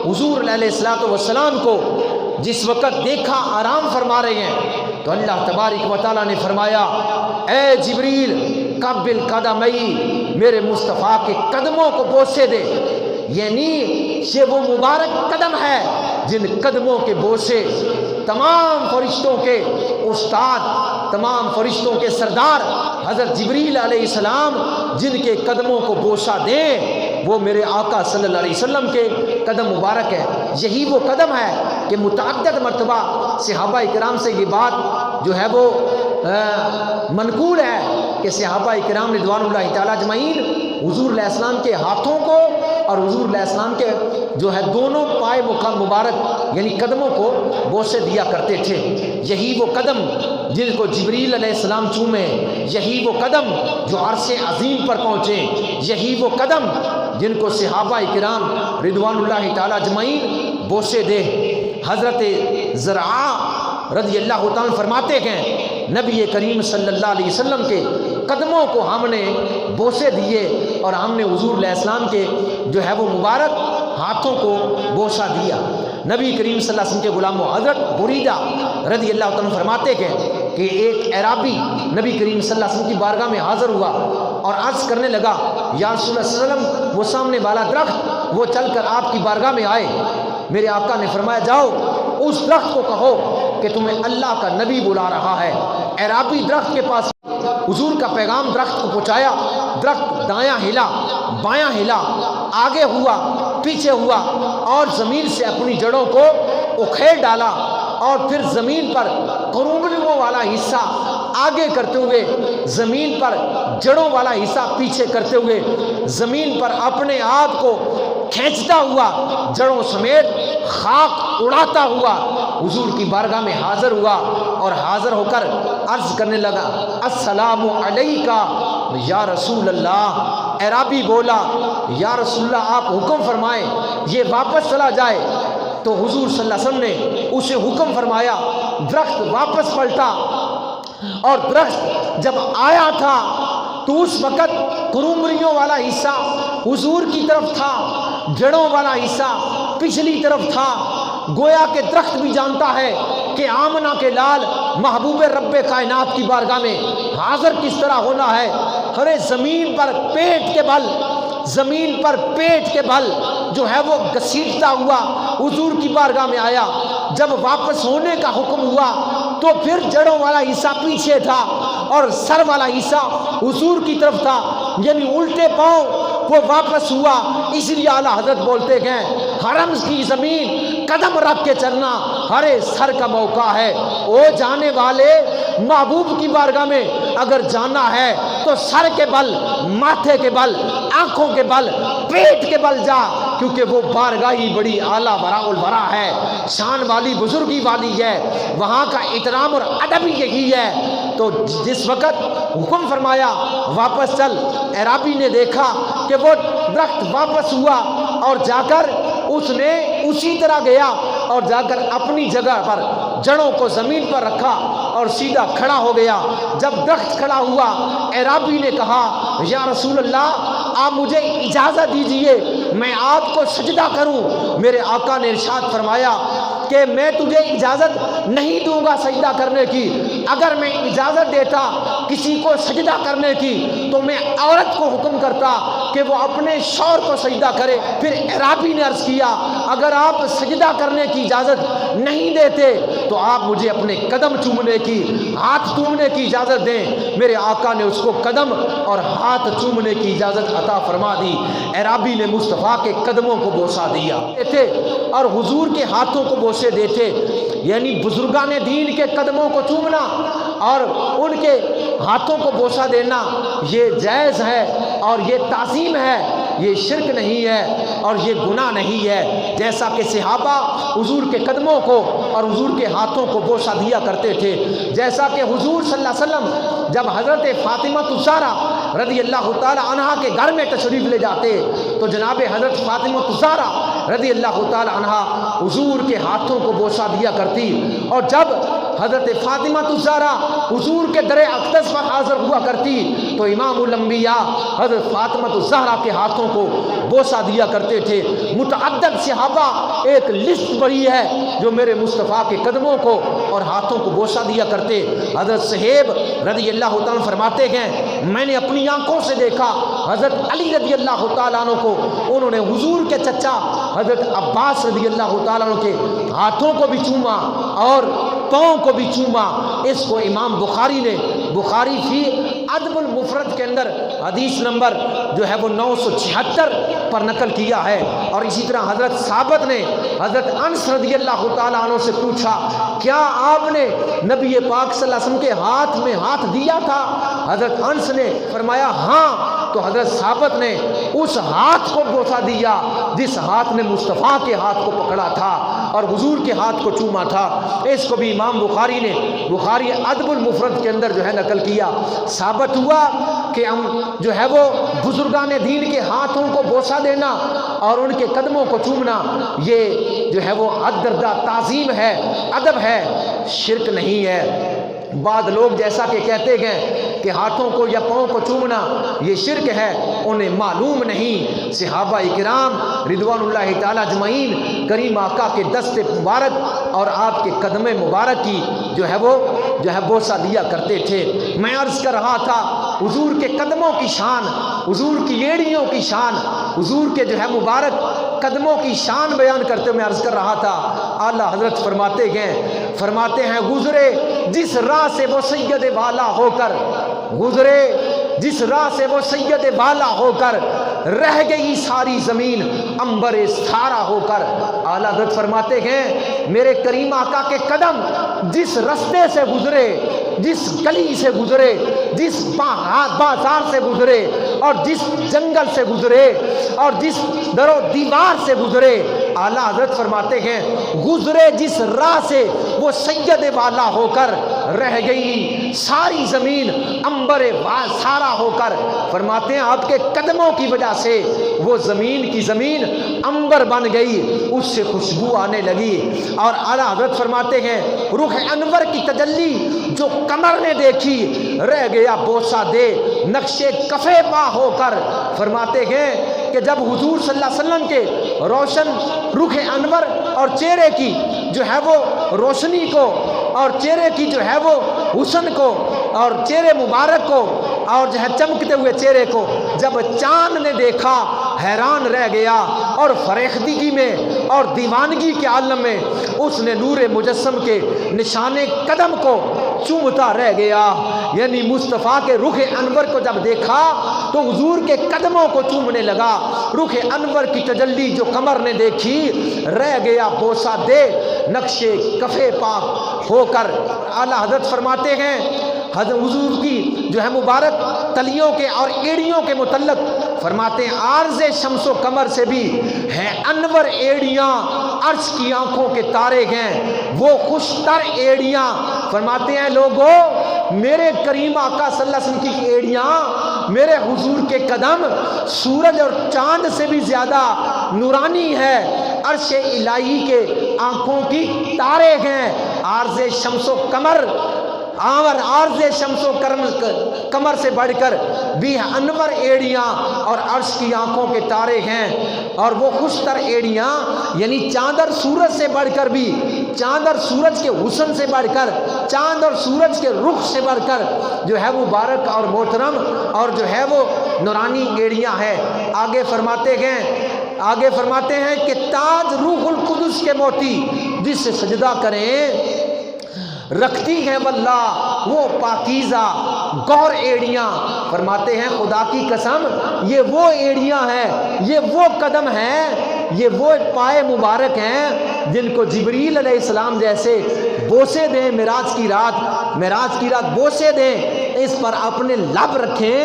حضور علیہ السلام کو جس وقت دیکھا آرام فرما رہے ہیں تو اللہ تبارک و تعالیٰ نے فرمایا اے جبریل قبل قدمی، میرے مصطفیٰ کے قدموں کو بوسے دے، یعنی یہ وہ مبارک قدم ہے جن قدموں کے بوسے تمام فرشتوں کے استاد، تمام فرشتوں کے سردار حضرت جبریل علیہ السلام جن کے قدموں کو بوسہ دیں وہ میرے آقا صلی اللہ علیہ وسلم کے قدم مبارک ہے۔ یہی وہ قدم ہے کہ متعدد مرتبہ صحابہ کرام سے یہ بات جو ہے وہ منقول ہے کہ صحابہ کرام رضوان اللہ تعالیٰ اجمعین حضور علیہ السلام کے ہاتھوں کو اور حضور علیہ السلام کے جو ہے دونوں پائے مبارک یعنی قدموں کو بوسے دیا کرتے تھے۔ یہی وہ قدم جن کو جبریل علیہ السلام چومے، یہی وہ قدم جو عرش عظیم پر پہنچے، یہی وہ قدم جن کو صحابہ کرام رضوان اللہ تعالیٰ اجمعین بوسے دے۔ حضرت زرعہ رضی اللہ تعالیٰ فرماتے ہیں نبی کریم صلی اللہ علیہ وسلم کے قدموں کو ہم نے بوسے دیے اور ہم نے حضور علیہ السلام کے جو ہے وہ مبارک ہاتھوں کو بوسہ دیا۔ نبی کریم صلی اللہ علیہ وسلم کے غلام حضرت بریدہ رضی اللہ عنہ فرماتے ہیں کہ ایک اعرابی نبی کریم صلی اللہ علیہ وسلم کی بارگاہ میں حاضر ہوا اور عرض کرنے لگا یا رسول اللہ صلی اللہ علیہ وسلم وہ سامنے والا درخت وہ چل کر آپ کی بارگاہ میں آئے۔ میرے آقا نے فرمایا جاؤ اس درخت کو کہو کہ تمہیں اللہ کا نبی بلا رہا ہے۔ اعرابی درخت کے پاس حضور کا پیغام درخت کو پہنچایا۔ درخت دایاں ہلا، بایاں ہلا، آگے ہوا، پیچھے ہوا اور زمین سے اپنی جڑوں کو اکھیڑ ڈالا اور پھر زمین پر قرومریوں والا حصہ آگے کرتے ہوئے، زمین پر جڑوں والا حصہ پیچھے کرتے ہوئے، زمین پر اپنے آپ کو کھینچتا ہوا، جڑوں سمیت خاک اڑاتا ہوا حضور کی بارگاہ میں حاضر ہوا اور حاضر ہو کر عرض کرنے لگا السلام علیکہ یا رسول اللہ۔ اعرابی بولا یا رسول اللہ آپ حکم فرمائیں یہ واپس چلا جائے۔ تو حضور صلی اللہ علیہ وسلم نے اسے حکم فرمایا، درخت واپس پلٹا اور درخت جب آیا تھا تو اس وقت قرومریوں والا حصہ حضور کی طرف تھا، جڑوں والا حصہ پچھلی طرف تھا۔ گویا کہ درخت بھی جانتا ہے کہ آمنہ کے لال محبوب رب کائنات کی بارگاہ میں حاضر کس طرح ہونا ہے۔ ہرے زمین پر پیٹ کے بل، زمین پر پیٹ کے بل جو ہے وہ گھسیٹتا ہوا حضور کی بارگاہ میں آیا۔ جب واپس ہونے کا حکم ہوا تو پھر جڑوں والا حصہ پیچھے تھا اور سر والا حصہ حضور کی طرف تھا، یعنی الٹے پاؤں وہ واپس ہوا۔ اس لیے اعلیٰ حضرت بولتے گئے حرم کی زمین قدم رکھ کے چلنا ہرے سر کا موقع ہے۔ او جانے والے محبوب کی بارگاہ میں اگر جانا ہے تو سر کے بل، ماتھے کے بل، آنکھوں کے بل، پیٹ کے بل جا، کیونکہ وہ بارگاہی بڑی اعلیٰ براء البراء ہے، شان والی بزرگی والی ہے، وہاں کا احترام اور ادب یہی ہے۔ تو جس وقت حکم فرمایا واپس چل، اعرابی نے دیکھا کہ وہ درخت واپس ہوا اور جا کر اس نے اسی طرح گیا اور جا کر اپنی جگہ پر جڑوں کو زمین پر رکھا اور سیدھا کھڑا ہو گیا۔ جب درخت کھڑا ہوا اعرابی نے کہا یا رسول اللہ آپ مجھے اجازت دیجئے میں آپ کو سجدہ کروں۔ میرے آقا نے ارشاد فرمایا کہ میں تجھے اجازت نہیں دوں گا سجدہ کرنے کی، اگر میں اجازت دیتا کسی کو سجدہ کرنے کی تو میں عورت کو حکم کرتا کہ وہ اپنے شوہر کو سجدہ کرے۔ پھر اعرابی نے عرض کیا اگر آپ سجدہ کرنے کی اجازت نہیں دیتے تو آپ مجھے اپنے قدم چومنے کی، ہاتھ چومنے کی اجازت دیں۔ میرے آقا نے اس کو قدم اور ہاتھ چومنے کی اجازت عطا فرما دی۔ اعرابی نے مصطفیٰ کے قدموں کو بوسہ دیا تھے اور حضور کے ہاتھوں کو بوسے دیتے، یعنی بزرگان دین کے قدموں کو چومنا اور ان کے ہاتھوں کو بوسہ دینا یہ جائز ہے اور یہ تعظیم ہے، یہ شرک نہیں ہے اور یہ گناہ نہیں ہے۔ جیسا کہ صحابہ حضور کے قدموں کو اور حضور کے ہاتھوں کو بوسہ دیا کرتے تھے، جیسا کہ حضور صلی اللہ علیہ وسلم جب حضرت فاطمہ الزہرا رضی اللہ تعالی عنہا کے گھر میں تشریف لے جاتے تو جناب حضرت فاطمہ الزہرا رضی اللہ تعالی عنہا حضور کے ہاتھوں کو بوسہ دیا کرتی، اور جب حضرت فاطمہ الزہرا حضور کے در اقدس پر حاضر ہوا کرتی تو امام الانبیاء حضرت فاطمہ الزہرا کے ہاتھوں کو بوسہ دیا کرتے تھے۔ متعدد صحابہ ایک لسٹ بڑی ہے جو میرے مصطفیٰ کے قدموں کو اور ہاتھوں کو بوسہ دیا کرتے۔ حضرت صہیب رضی اللہ تعالیٰ فرماتے ہیں میں نے اپنی آنکھوں سے دیکھا حضرت علی رضی اللہ تعالیٰ عنہ کو، انہوں نے حضور کے چچا حضرت عباس رضی اللہ تعالیٰ عنہ کے ہاتھوں کو بھی چوما اور پاؤں کو بھی چوما۔ اس کو امام بخاری نے بخاری فی ادب المفرد کے اندر حدیث نمبر جو ہے وہ 976 پر نقل کیا ہے۔ اور اسی طرح حضرت ثابت نے حضرت انس رضی اللہ تعالیٰ عنہ سے پوچھا کیا آپ نے نبی پاک صلی اللہ علیہ وسلم کے ہاتھ میں ہاتھ دیا تھا؟ حضرت انس نے فرمایا ہاں، تو حضرت ثابت نے اس ہاتھ کو بوسہ دیا جس ہاتھ نے مصطفیٰ کے ہاتھ کو پکڑا تھا اور حضور کے ہاتھ کو چوما تھا۔ اس کو بھی امام بخاری نے بخاری ادب المفرد کے اندر جو ہے نقل کیا۔ ثابت ہوا کہ ہم جو ہے وہ بزرگان دین کے ہاتھوں کو بوسہ دینا اور ان کے قدموں کو چومنا یہ جو ہے وہ حد دردہ تعظیم ہے، ادب ہے، شرک نہیں ہے۔ بعض لوگ جیسا کہ کہتے ہیں کہ ہاتھوں کو یا پاؤں کو چومنا یہ شرک ہے، انہیں معلوم نہیں صحابہ اکرام رضوان اللہ تعالی اجمعین کریم آقا کے دست مبارک اور آپ کے قدم مبارک کی جو ہے وہ بوسہ دیا کرتے تھے۔ میں عرض کر رہا تھا حضور کے قدموں کی شان، حضور کی ایڑیوں کی شان، حضور کے جو ہے مبارک قدموں کی شان بیان کرتے میں عرض کر رہا تھا۔ اعلیٰ حضرت فرماتے ہیں گزرے جس راہ سے وہ سید والا ہو کر، گزرے جس راہ سے وہ سید والا ہو کر، رہ گئی ساری زمین عنبر سارا ہو کر۔ اعلیٰ حضرت فرماتے ہیں میرے کریم آقا کے قدم جس رستے سے گزرے، جس گلی سے گزرے، جس بازار سے گزرے اور جس جنگل سے گزرے اور جس در و دیوار سے گزرے، اعلیٰ حضرت فرماتے ہیں گزرے جس راہ سے وہ سید والا ہو کر، رہ گئی ساری زمین عنبر سارا ہو کر۔ فرماتے ہیں آپ کے قدموں کی وجہ سے وہ زمین کی زمین عنبر بن گئی، اس سے خوشبو آنے لگی۔ اور اعلیٰ حضرت فرماتے ہیں رخ انور کی تجلی جو قمر نے دیکھی، رہ گیا بوسہ دے نقش کفے پا ہو کر۔ فرماتے ہیں کہ جب حضور صلی اللہ علیہ وسلم کے روشن رخ انور اور چہرے کی جو ہے وہ روشنی کو اور چہرے کی جو ہے وہ حسن کو اور چہرے مبارک کو اور جو ہے چمکتے ہوئے چہرے کو جب چاند نے دیکھا حیران رہ گیا اور فریختگی میں اور دیوانگی کے عالم میں اس نے نور مجسم کے نشان قدم کو چومتا رہ گیا۔ یعنی مصطفیٰ کے رخ انور کو جب دیکھا تو حضور کے قدموں کو چومنے لگا۔ رخ انور کی تجلی جو قمر نے دیکھی، رہ گیا بوسہ دے نقش کفے پاک ہو کر۔ اعلیٰ حضرت فرماتے ہیں حضرت حضور کی جو ہے مبارک تلیوں کے اور ایڑیوں کے متعلق فرماتے ہیں عارض شمس و قمر سے بھی ہے انور ایڑیاں، عرش کی آنکھوں کے تارے ہیں وہ خوشتر ایڑیاں۔ فرماتے ہیں لوگوں میرے کریم آقا صلی اللہ علیہ وسلم کی ایڑیاں، میرے حضور کے قدم سورج اور چاند سے بھی زیادہ نورانی ہے، عرش الہی کے آنکھوں کی تارے ہیں۔ عارض شمس و قمر اور عارض شمس و قمر سے بڑھ کر بھی انور ایڑیاں اور عرش کی آنکھوں کے تارے ہیں، اور وہ خوشتر ایڑیاں یعنی چاند اور سورج سے بڑھ کر بھی، چاند اور سورج کے حسن سے بڑھ کر، چاند اور سورج کے رخ سے بڑھ کر جو ہے مبارک اور محترم اور جو ہے وہ نورانی ایڑیاں ہیں۔ آگے فرماتے ہیں کہ تاج روح القدس کے موتی جس سے سجدہ کریں رکھتی ہیں واللہ وہ پاکیزہ گور ایڑیاں۔ فرماتے ہیں خدا کی قسم یہ وہ ایڑیاں ہیں، یہ وہ قدم ہیں، یہ وہ پائے مبارک ہیں جن کو جبریل علیہ السلام جیسے بوسے دیں معراج کی رات بوسے دیں، اس پر اپنے لب رکھیں،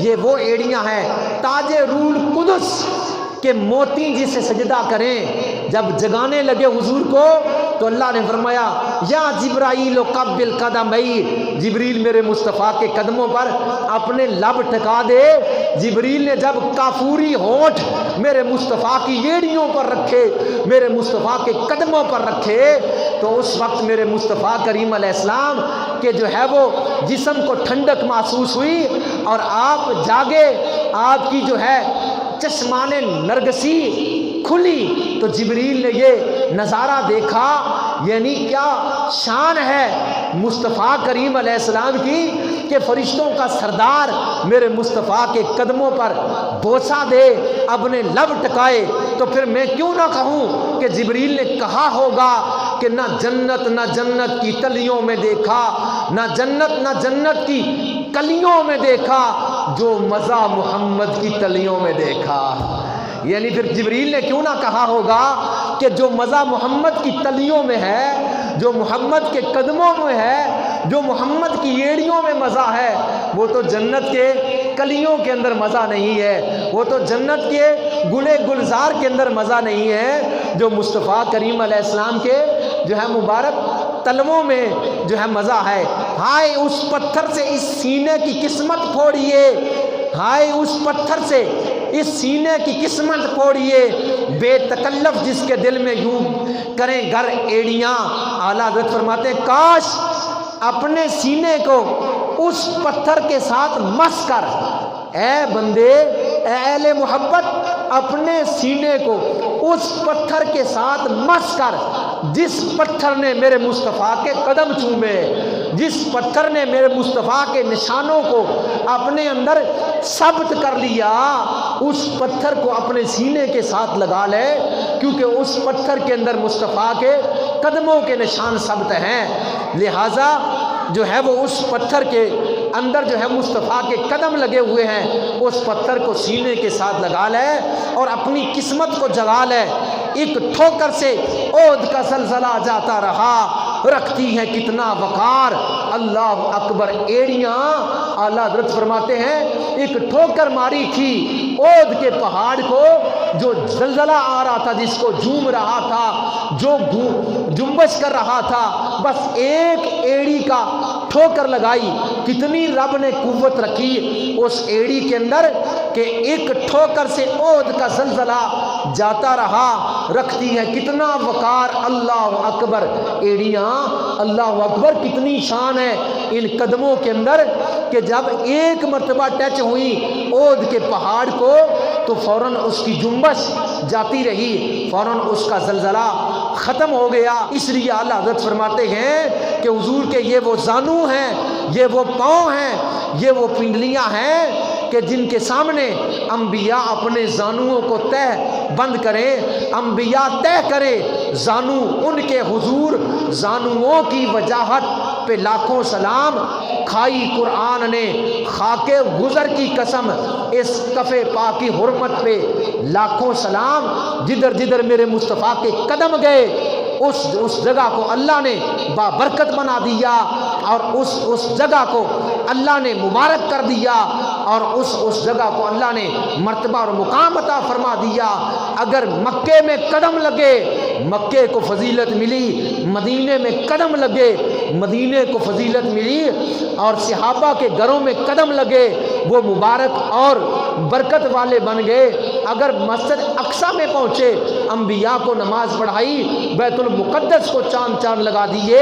یہ وہ ایڑیاں ہیں۔ تاج روح القدس کے موتی جسے سجدہ کریں، جب جگانے لگے حضور کو تو اللہ نے فرمایا یا جبرائیل قبل قدمی، جبریل میرے مصطفیٰ کے قدموں پر اپنے لب ٹکا دے۔ جبریل نے جب کافوری ہونٹ میرے مصطفیٰ کی ایڑیوں پر رکھے، میرے مصطفیٰ کے قدموں پر رکھے، تو اس وقت میرے مصطفیٰ کریم علیہ السلام کہ جو ہے وہ جسم کو ٹھنڈک محسوس ہوئی اور آپ جاگے، آپ کی جو ہے چشمان نرگسی کھلی، تو جبریل نے یہ نظارہ دیکھا، یعنی کیا شان ہے مصطفیٰ کریم علیہ السلام کی کہ فرشتوں کا سردار میرے مصطفیٰ کے قدموں پر بوسہ دے، اپنے لب ٹکائے۔ تو پھر میں کیوں نہ کہوں کہ جبریل نے کہا ہوگا کہ نہ جنت کی تلیوں میں دیکھا، نہ جنت کی کلیوں میں دیکھا، جو مزہ محمد کی تلیوں میں دیکھا۔ یعنی پھر جبریل نے کیوں نہ کہا ہوگا کہ جو مزہ محمد کی تلیوں میں ہے، جو محمد کے قدموں میں ہے، جو محمد کی ایڑیوں میں مزہ ہے، وہ تو جنت کے کلیوں کے اندر مزہ نہیں ہے، وہ تو جنت کے گلے گلزار کے اندر مزہ نہیں ہے، جو مصطفیٰ کریم علیہ السلام کے جو ہے مبارک تلووں میں جو ہے مزہ ہے۔ ہائے اس پتھر سے اس سینے کی قسمت پھوڑیے، ہائے اس پتھر سے اس سینے کی قسمت پھوڑیے، بے تکلف جس کے دل میں یوں کریں گر ایڑیاں۔ اعلیٰ حضرت فرماتے ہیں کاش اپنے سینے کو اس پتھر کے ساتھ مس کر، اے بندے، اے اہل محبت، اپنے سینے کو اس پتھر کے ساتھ مس کر جس پتھر نے میرے مصطفیٰ کے قدم چومے، جس پتھر نے میرے مصطفیٰ کے نشانوں کو اپنے اندر ثبت کر لیا، اس پتھر کو اپنے سینے کے ساتھ لگا لے، کیونکہ اس پتھر کے اندر مصطفیٰ کے قدموں کے نشان ثبت ہیں۔ لہٰذا جو ہے وہ اس پتھر کے اندر جو ہے مصطفیٰ کے قدم لگے ہوئے ہیں، اس پتھر کو سینے کے ساتھ لگا لے اور اپنی قسمت کو جگا لے۔ ایک ٹھوکر سے عود کا زلزلہ جاتا رہا، رکھتی ہے کتنا وقار، اللہ اکبر ایڑیاں۔ اعلیٰ حضرت فرماتے ہیں ایک ٹھوکر ماری تھی عود کے پہاڑ کو، جو زلزلہ آ رہا تھا، جس کو جھوم رہا تھا، جو جنبش کر رہا تھا، بس ایک ایڑی کا ٹھوکر لگائی، کتنی رب نے قوت رکھی اس ایڑی کے اندر کہ ایک ٹھوکر سے عود کا زلزلہ جاتا رہا، رکھتی ہے کتنا وقار، اللہ اکبر ایڑیاں۔ اللہ اکبر کتنی شان ہے ان قدموں کے اندر کہ جب ایک مرتبہ ٹچ ہوئی عود کے پہاڑ کو تو فوراً اس کی جنبش جاتی رہی، فوراً اس کا زلزلہ ختم ہو گیا۔ اس لیے اعلیٰ حضرت فرماتے ہیں کہ حضور کے یہ وہ زانو ہیں، یہ وہ پاؤں ہیں، یہ وہ پنڈلیاں ہیں کہ جن کے سامنے انبیاء اپنے زانوؤں کو تہ بند کریں، انبیاء تہ کریں زانو ان کے حضور، زانوؤں کی وجاہت پہ لاکھوں سلام، کھائی قرآن نے خاک گزر کی قسم، اس کفے پاک کی حرمت پہ لاکھوں سلام۔ جدھر جدھر میرے مصطفیٰ کے قدم گئے اس جگہ کو اللہ نے بابرکت بنا دیا، اور اس جگہ کو اللہ نے مبارک کر دیا، اور اس جگہ کو اللہ نے مرتبہ اور مقام عطا فرما دیا۔ اگر مکے میں قدم لگے مکے کو فضیلت ملی، مدینے میں قدم لگے مدینے کو فضیلت ملی، اور صحابہ کے گھروں میں قدم لگے وہ مبارک اور برکت والے بن گئے۔ اگر مسجد اقصیٰ میں پہنچے انبیاء کو نماز پڑھائی، بیت المقدس کو چاند لگا دیے،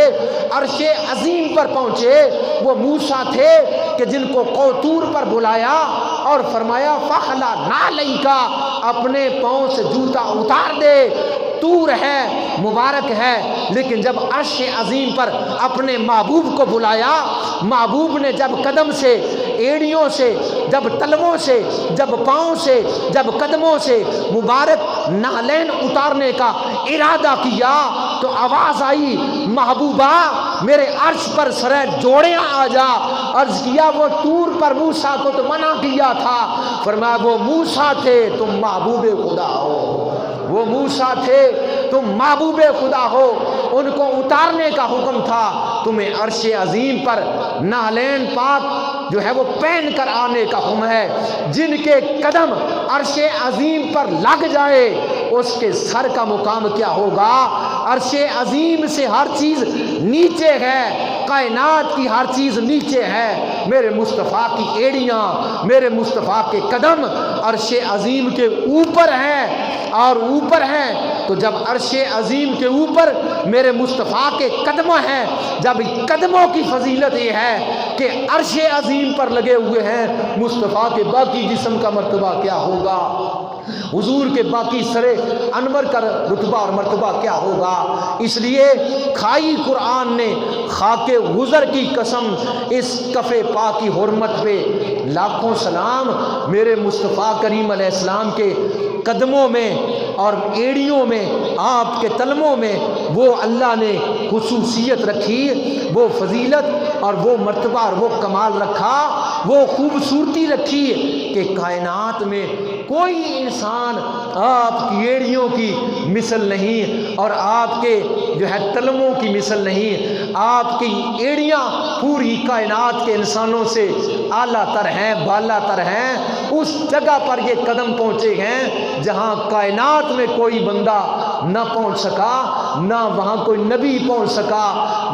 عرش عظیم پر پہنچے وہ موسیٰ تھے کہ جن کو قوتور پر بلایا اور فرمایا فخلا نعلیکا، اپنے پاؤں سے جوتا اتار دے، طور ہے مبارک ہے۔ لیکن جب عرش عظیم پر اپنے محبوب کو بلایا، محبوب نے جب قدم سے، ایڑیوں سے، جب تلووں سے، جب پاؤں سے، جب قدموں سے مبارک نعلین اتارنے کا ارادہ کیا تو آواز آئی محبوبہ میرے عرش پر سرے جوڑے آ جا۔ عرض کیا وہ طور پر موسیٰ کو تو منع کیا تھا، فرمایا وہ موسیٰ تھے تم محبوب خدا ہو، وہ موسیٰ تھے تم محبوب خدا ہو، ان کو اتارنے کا حکم تھا، تمہیں عرش عظیم پر نعلین پاک جو ہے وہ پہن کر آنے کا حکم ہے۔ جن کے قدم عرش عظیم پر لگ جائے اس کے سر کا مقام کیا ہوگا؟ عرش عظیم سے ہر چیز نیچے ہے، کائنات کی ہر چیز نیچے ہے، میرے مصطفیٰ کی ایڑیاں، میرے مصطفیٰ کے قدم عرش عظیم کے اوپر ہیں اور اوپر ہیں۔ تو جب عرش عظیم کے اوپر میرے مصطفیٰ کے قدم ہیں، جب قدموں کی فضیلت یہ ہے کہ عرش عظیم پر لگے ہوئے ہیں، مصطفیٰ کے باقی جسم کا مرتبہ کیا ہوگا؟ حضور کے باقی سر انور کا رتبہ اور مرتبہ کیا ہوگا؟ اس لیے کھائی قرآن نے خاک حضر کی قسم، اس کف پاک کی حرمت پہ لاکھوں سلام، میرے مصطفیٰ کریم علیہ السلام کے قدموں میں اور ایڑیوں میں، آپ کے تلموں میں وہ اللہ نے خصوصیت رکھی، وہ فضیلت اور وہ مرتبہ اور وہ کمال رکھا، وہ خوبصورتی رکھی کہ کائنات میں کوئی انسان آپ کی ایڑیوں کی مثل نہیں اور آپ کے جو ہے تلموں کی مثل نہیں۔ آپ کی ایڑیاں پوری کائنات کے انسانوں سے اعلیٰ تر ہیں، بالا تر ہیں۔ اس جگہ پر یہ قدم پہنچے ہیں جہاں کائنات میں کوئی بندہ نہ پہنچ سکا، نہ وہاں کوئی نبی پہنچ سکا،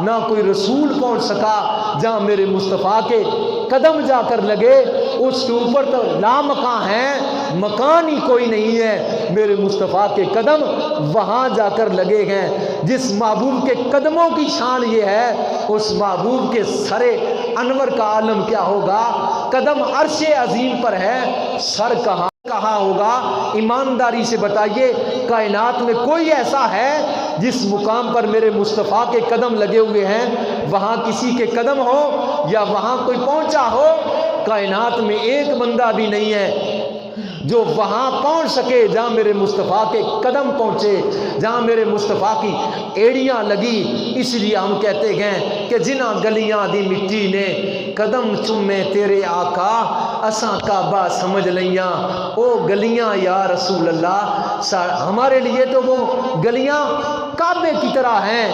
نہ کوئی رسول پہنچ سکا۔ جہاں میرے مصطفیٰ کے قدم جا کر لگے اس کے اوپر تو لامکاں ہیں، مکان ہی کوئی نہیں ہے، میرے مصطفیٰ کے قدم وہاں جا کر لگے ہیں۔ جس محبوب کے قدموں کی شان یہ ہے، اس محبوب کے سر انور کا عالم کیا ہوگا؟ قدم عرش عظیم پر ہے، سر کہاں ہوگا؟ ایمانداری سے بتائیے، کائنات میں کوئی ایسا ہے جس مقام پر میرے مصطفیٰ کے قدم لگے ہوئے ہیں وہاں کسی کے قدم ہو یا وہاں کوئی پہنچا ہو؟ کائنات میں ایک بندہ بھی نہیں ہے جو وہاں پہنچ سکے جہاں میرے مصطفیٰ کے قدم پہنچے، جہاں میرے مصطفیٰ کی ایڑیاں لگی۔ اس لیے ہم کہتے ہیں کہ جنہ گلیاں دی مٹی نے قدم چومے تیرے آقا، اساں کعبہ سمجھ لیاں او گلیاں یا رسول اللہ۔ ہمارے لیے تو وہ گلیاں کعبے کی طرح ہیں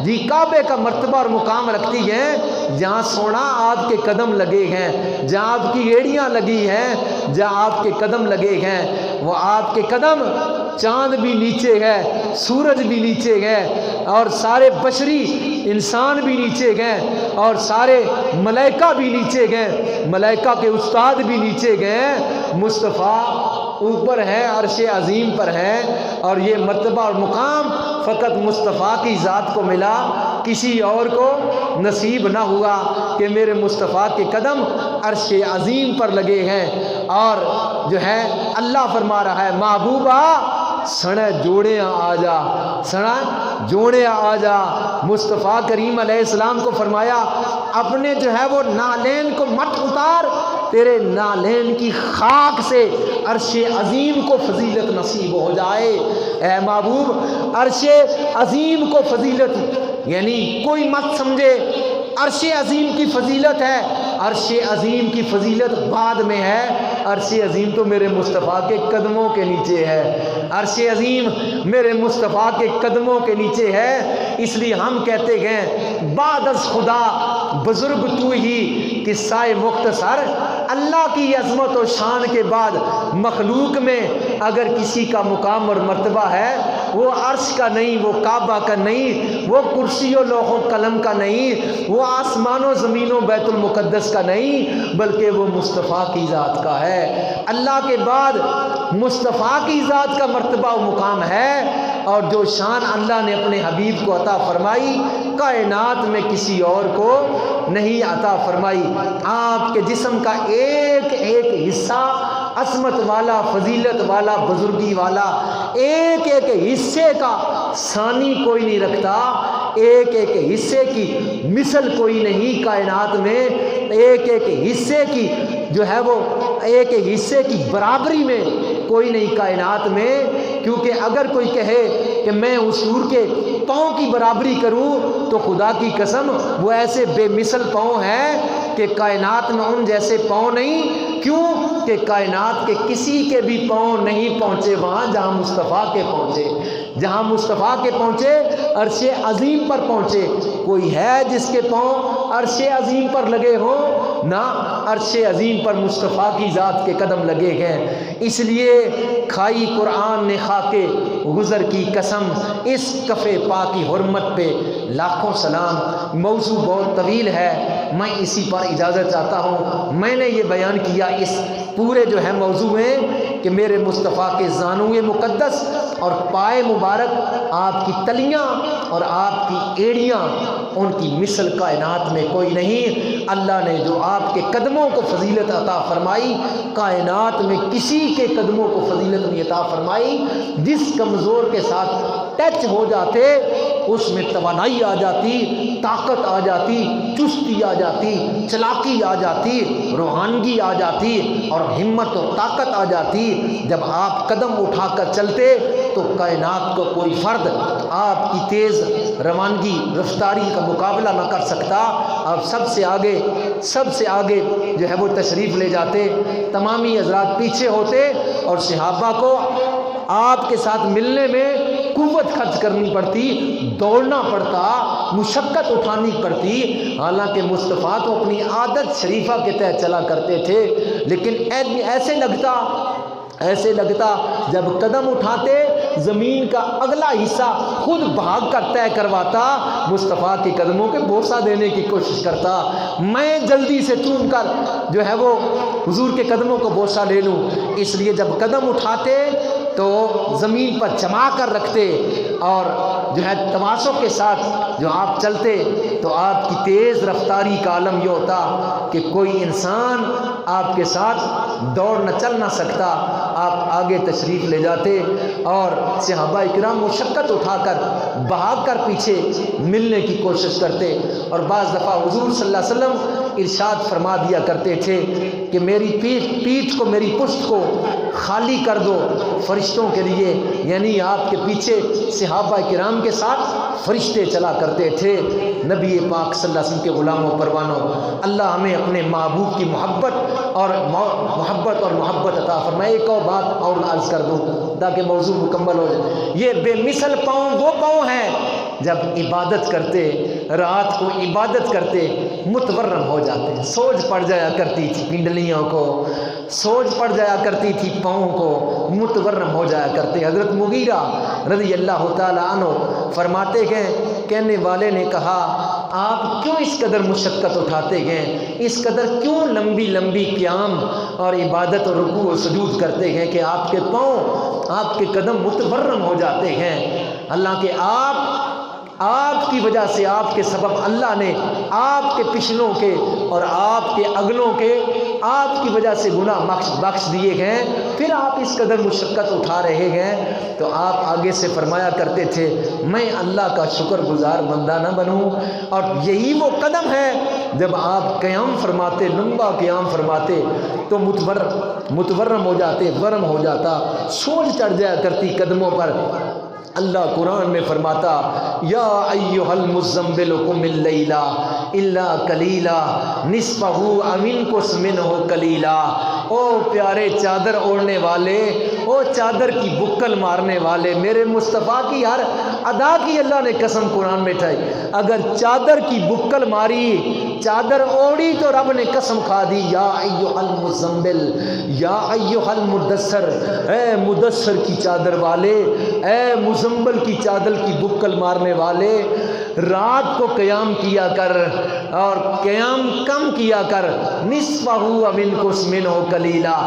جی، کعبے کا مرتبہ اور مقام رکھتی ہیں جہاں سونا آپ کے قدم لگے ہیں، جہاں آپ کی ایڑیاں لگی ہیں، جہاں آپ کے قدم لگے ہیں، وہ آپ کے قدم چاند بھی نیچے ہے، سورج بھی نیچے ہے، اور سارے بشری انسان بھی نیچے گئے، اور سارے ملائکہ بھی نیچے گئے، ملائکہ کے استاد بھی نیچے گئے۔ مصطفیٰ اوپر ہے، عرش عظیم پر ہے، اور یہ مرتبہ اور مقام فقط مصطفیٰ کی ذات کو ملا، کسی اور کو نصیب نہ ہوا کہ میرے مصطفیٰ کے قدم عرش عظیم پر لگے ہیں۔ اور جو ہے اللہ فرما رہا ہے، محبوبہ سڑے جوڑے آ جا، سڑا جوڑے آ جا۔ مصطفیٰ کریم علیہ السلام کو فرمایا اپنے جو ہے وہ نالین کو مت اتار، تیرے نالین کی خاک سے عرش عظیم کو فضیلت نصیب ہو جائے۔ اے محبوب، عرش عظیم کو فضیلت، یعنی کوئی مت سمجھے عرش عظیم کی فضیلت ہے، عرش عظیم کی فضیلت بعد میں ہے، عرش عظیم تو میرے مصطفیٰ کے قدموں کے نیچے ہے، عرش عظیم میرے مصطفیٰ کے قدموں کے نیچے ہے۔ اس لیے ہم کہتے ہیں بعد از خدا بزرگ تو ہی، قصہ مختصر، اللہ کی عظمت و شان کے بعد مخلوق میں اگر کسی کا مقام اور مرتبہ ہے، وہ عرش کا نہیں، وہ کعبہ کا نہیں، وہ کرسی و لوح و قلم کا نہیں، وہ آسمان و زمین و بیت المقدس کا نہیں، بلکہ وہ مصطفیٰ کی ذات کا ہے۔ اللہ کے بعد مصطفیٰ کی ذات کا مرتبہ و مقام ہے، اور جو شان اللہ نے اپنے حبیب کو عطا فرمائی کائنات میں کسی اور کو نہیں عطا فرمائی۔ آپ کے جسم کا ایک ایک حصہ عظمت والا، فضیلت والا، بزرگی والا، ایک ایک حصے کا ثانی کوئی نہیں رکھتا، ایک ایک حصے کی مثل کوئی نہیں کائنات میں، ایک ایک حصے کی جو ہے وہ ایک ایک حصے کی برابری میں کوئی نہیں کائنات میں۔ کیونکہ اگر کوئی کہے کہ میں حضور کے پاؤں کی برابری کروں تو خدا کی قسم وہ ایسے بے مثل پاؤں ہیں کہ کائنات میں ان جیسے پاؤں نہیں۔ کیوں کہ کائنات کے کسی کے بھی پاؤں نہیں پہنچے وہاں جہاں مصطفیٰ کے پہنچے، جہاں مصطفیٰ کے پہنچے عرش عظیم پر پہنچے۔ کوئی ہے جس کے پاؤں عرش عظیم پر لگے ہوں؟ نہ عرش عظیم پر مصطفیٰ کی ذات کے قدم لگے ہیں۔ اس لیے کھائی قرآن نے خاکے گزر کی قسم، اس کفے پاک کی حرمت پہ لاکھوں سلام۔ موضوع بہت طویل ہے، میں اسی پر اجازت چاہتا ہوں۔ میں نے یہ بیان کیا اس پورے جو ہے موضوع میں کہ میرے مصطفیٰ کے زانوئے مقدس اور پائے مبارک، آپ کی تلیاں اور آپ کی ایڑیاں، ان کی مثل کائنات میں کوئی نہیں۔ اللہ نے جو آپ کے قدموں کو فضیلت عطا فرمائی، کائنات میں کسی کے قدموں کو فضیلت نہیں عطا فرمائی۔ جس کمزور کے ساتھ ٹچ ہو جاتے اس میں توانائی آ جاتی، طاقت آ جاتی، چستی آ جاتی، چلاکی آ جاتی، روحانگی آ جاتی اور ہمت اور طاقت آ جاتی۔ جب آپ قدم اٹھا کر چلتے تو کائنات کو کوئی فرد آپ کی تیز روانگی رفتاری کا مقابلہ نہ کر سکتا۔ آپ سب سے آگے جو ہے وہ تشریف لے جاتے، تمامی حضرات پیچھے ہوتے اور صحابہ کو آپ کے ساتھ ملنے میں قوت خرچ کرنی پڑتی، دوڑنا پڑتا، مشقت اٹھانی پڑتی۔ حالانکہ مصطفیٰ تو اپنی عادت شریفہ کے تحت چلا کرتے تھے، لیکن ایسے لگتا جب قدم اٹھاتے زمین کا اگلا حصہ خود بھاگ کر طے کرواتا، مصطفیٰ کے قدموں کے بوسہ دینے کی کوشش کرتا، میں جلدی سے چوم کر جو ہے وہ حضور کے قدموں کو بوسہ لے لوں۔ اس لیے جب قدم اٹھاتے تو زمین پر جما کر رکھتے اور جو ہے توازن کے ساتھ جو آپ چلتے تو آپ کی تیز رفتاری کا عالم یہ ہوتا کہ کوئی انسان آپ کے ساتھ دوڑ نہ چل نہ سکتا۔ آپ آگے تشریف لے جاتے اور صحابہ کرام مشقت اٹھا کر بھاگ کر پیچھے ملنے کی کوشش کرتے، اور بعض دفعہ حضور صلی اللہ علیہ وسلم ارشاد فرما دیا کرتے تھے کہ میری پیٹھ کو، میری پشت کو خالی کر دو فرشتوں کے لیے، یعنی آپ کے پیچھے صحابہ کرام کے ساتھ فرشتے چلا کرتے تھے۔ نبی پاک صلی اللہ علیہ وسلم کے غلاموں پروانوں، اللہ ہمیں اپنے محبوب کی محبت عطا فرمائے۔ ایک اور بات اور عرض کر دوں تاکہ موضوع مکمل ہو جائے۔ یہ بے مثل پاؤں وہ پاؤں ہیں جب عبادت کرتے، رات کو عبادت کرتے متورم ہو جاتے، سوج پڑ جایا کرتی تھی پنڈلیوں کو، سوج پڑ جایا کرتی تھی پاؤں کو، متورم ہو جایا کرتے۔ حضرت مغیرہ رضی اللہ تعالیٰ عنہ فرماتے ہیں، کہنے والے نے کہا آپ کیوں اس قدر مشقت اٹھاتے ہیں، اس قدر کیوں لمبی لمبی قیام اور عبادت اور رکوع و سجود کرتے ہیں کہ آپ کے پاؤں، آپ کے قدم متورم ہو جاتے ہیں۔ حالانکہ آپ کی وجہ سے، آپ کے سبب اللہ نے آپ کے پچھلوں کے اور آپ کے اگلوں کے آپ کی وجہ سے گناہ بخش دیے گئے، پھر آپ اس قدر مشقت اٹھا رہے ہیں۔ تو آپ آگے سے فرمایا کرتے تھے میں اللہ کا شکر گزار بندہ نہ بنوں، اور یہی وہ قدم ہے جب آپ قیام فرماتے، لمبا قیام فرماتے تو متورم ہو جاتے، ورم ہو جاتا، سوج چڑھ جایا کرتی قدموں پر۔ اللہ قرآن میں فرماتا یا ایھا المزمل قم اللیل الا قلیلا نصفہ او انقص منہ قلیلا۔ او پیارے چادر اوڑھنے والے، او چادر کی بکل مارنے والے، میرے مصطفیٰ کی ہر ادا کی اللہ نے قسم قرآن میں اٹھائی۔ اگر چادر کی بکل ماری، چادر اوڑھی تو رب نے قسم کھا دی یا ایھا المزمل، یا ایھا المدثر، اے مدثر کی چادر والے، اے مزمل کی چادر کی بکل مارنے والے، رات کو قیام کیا کر اور قیام کم کیا کر، نصفہ او انقص منہ قلیلا،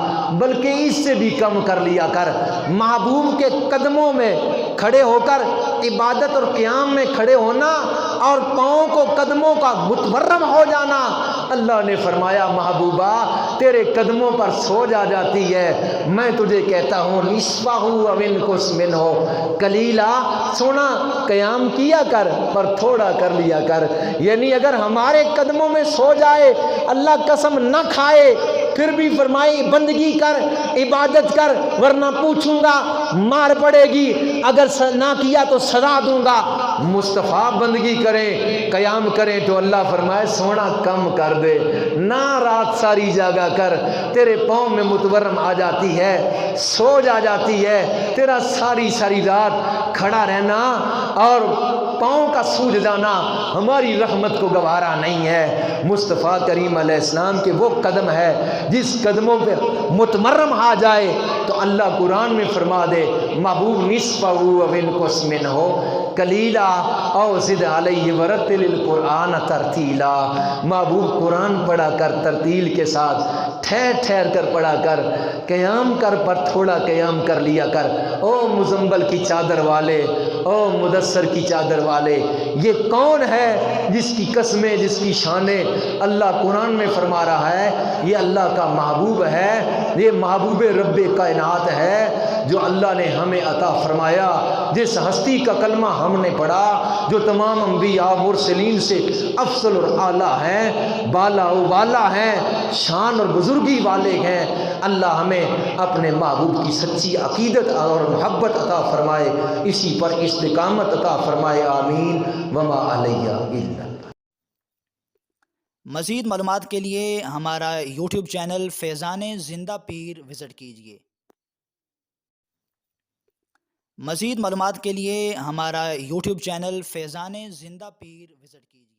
بلکہ اس سے بھی کم کر لیا کر۔ محبوب کے قدموں میں کھڑے ہو کر عبادت اور قیام میں کھڑے ہونا اور پاؤں کو قدموں کا متورم ہو جانا، اللہ نے فرمایا محبوبہ تیرے قدموں پر سوج آ جاتی ہے، میں تجھے کہتا ہوں نصفہ او انقص منہ قلیلا، سونا قیام کیا کر پر تھوڑا کر لیا کر۔ یعنی اگر ہمارے قدموں میں سو جائے، اللہ قسم نہ کھائے، پھر بھی فرمائی بندگی کر، عبادت کر، ورنہ پوچھوں گا مار پڑے گی۔ اگر نہ کیا تو سزا دوں گا۔ مصطفیٰ بندگی کریں، قیام کریں تو اللہ فرمائے سونا کم کر دے، نہ رات ساری جاگا کر، تیرے پاؤں میں متورم آ جاتی ہے، سوج آ جاتی ہے، تیرا ساری ساری رات کھڑا رہنا اور پاؤں کا سوج جانا ہماری رحمت کو گوارا نہیں ہے۔ مصطفیٰ کریم علیہ السلام کے وہ قدم ہے جس قدموں پہ متمرم آ جائے تو اللہ قرآن میں فرما دے محبوب نصفہ او انقص منہ قلیلا او زد علیہ ورتل القرآن ترتیلا۔ محبوب قرآن پڑھا کر ترتیل کے ساتھ، ٹھہر ٹھہر کر پڑھا کر، قیام کر پر تھوڑا قیام کر لیا کر۔ او مزمبل کی چادر والے، او مدثر کی چادر والے، یہ کون ہے جس کی قسمیں، جس کی شانیں اللہ قرآن میں فرما رہا ہے؟ یہ اللہ کا محبوب ہے، یہ محبوب رب کائنات ہے جو اللہ نے ہمیں عطا فرمایا، جس ہستی کا کلمہ ہم نے پڑھا، جو تمام انبیاء مرسلین سے افضل اور اعلیٰ ہیں، بالا و والا ہیں، شان اور بزرگی والے ہیں۔ اللہ ہمیں اپنے محبوب کی سچی عقیدت اور محبت عطا فرمائے، اسی پر استقامت عطا فرمائے، آمین وما علیہ الا۔ مزید معلومات کے لیے ہمارا یوٹیوب چینل فیضان زندہ پیر وزٹ کیجیے۔ مزید معلومات کے لیے ہمارا یوٹیوب چینل فیضان زندہ پیر وزٹ کیجیے۔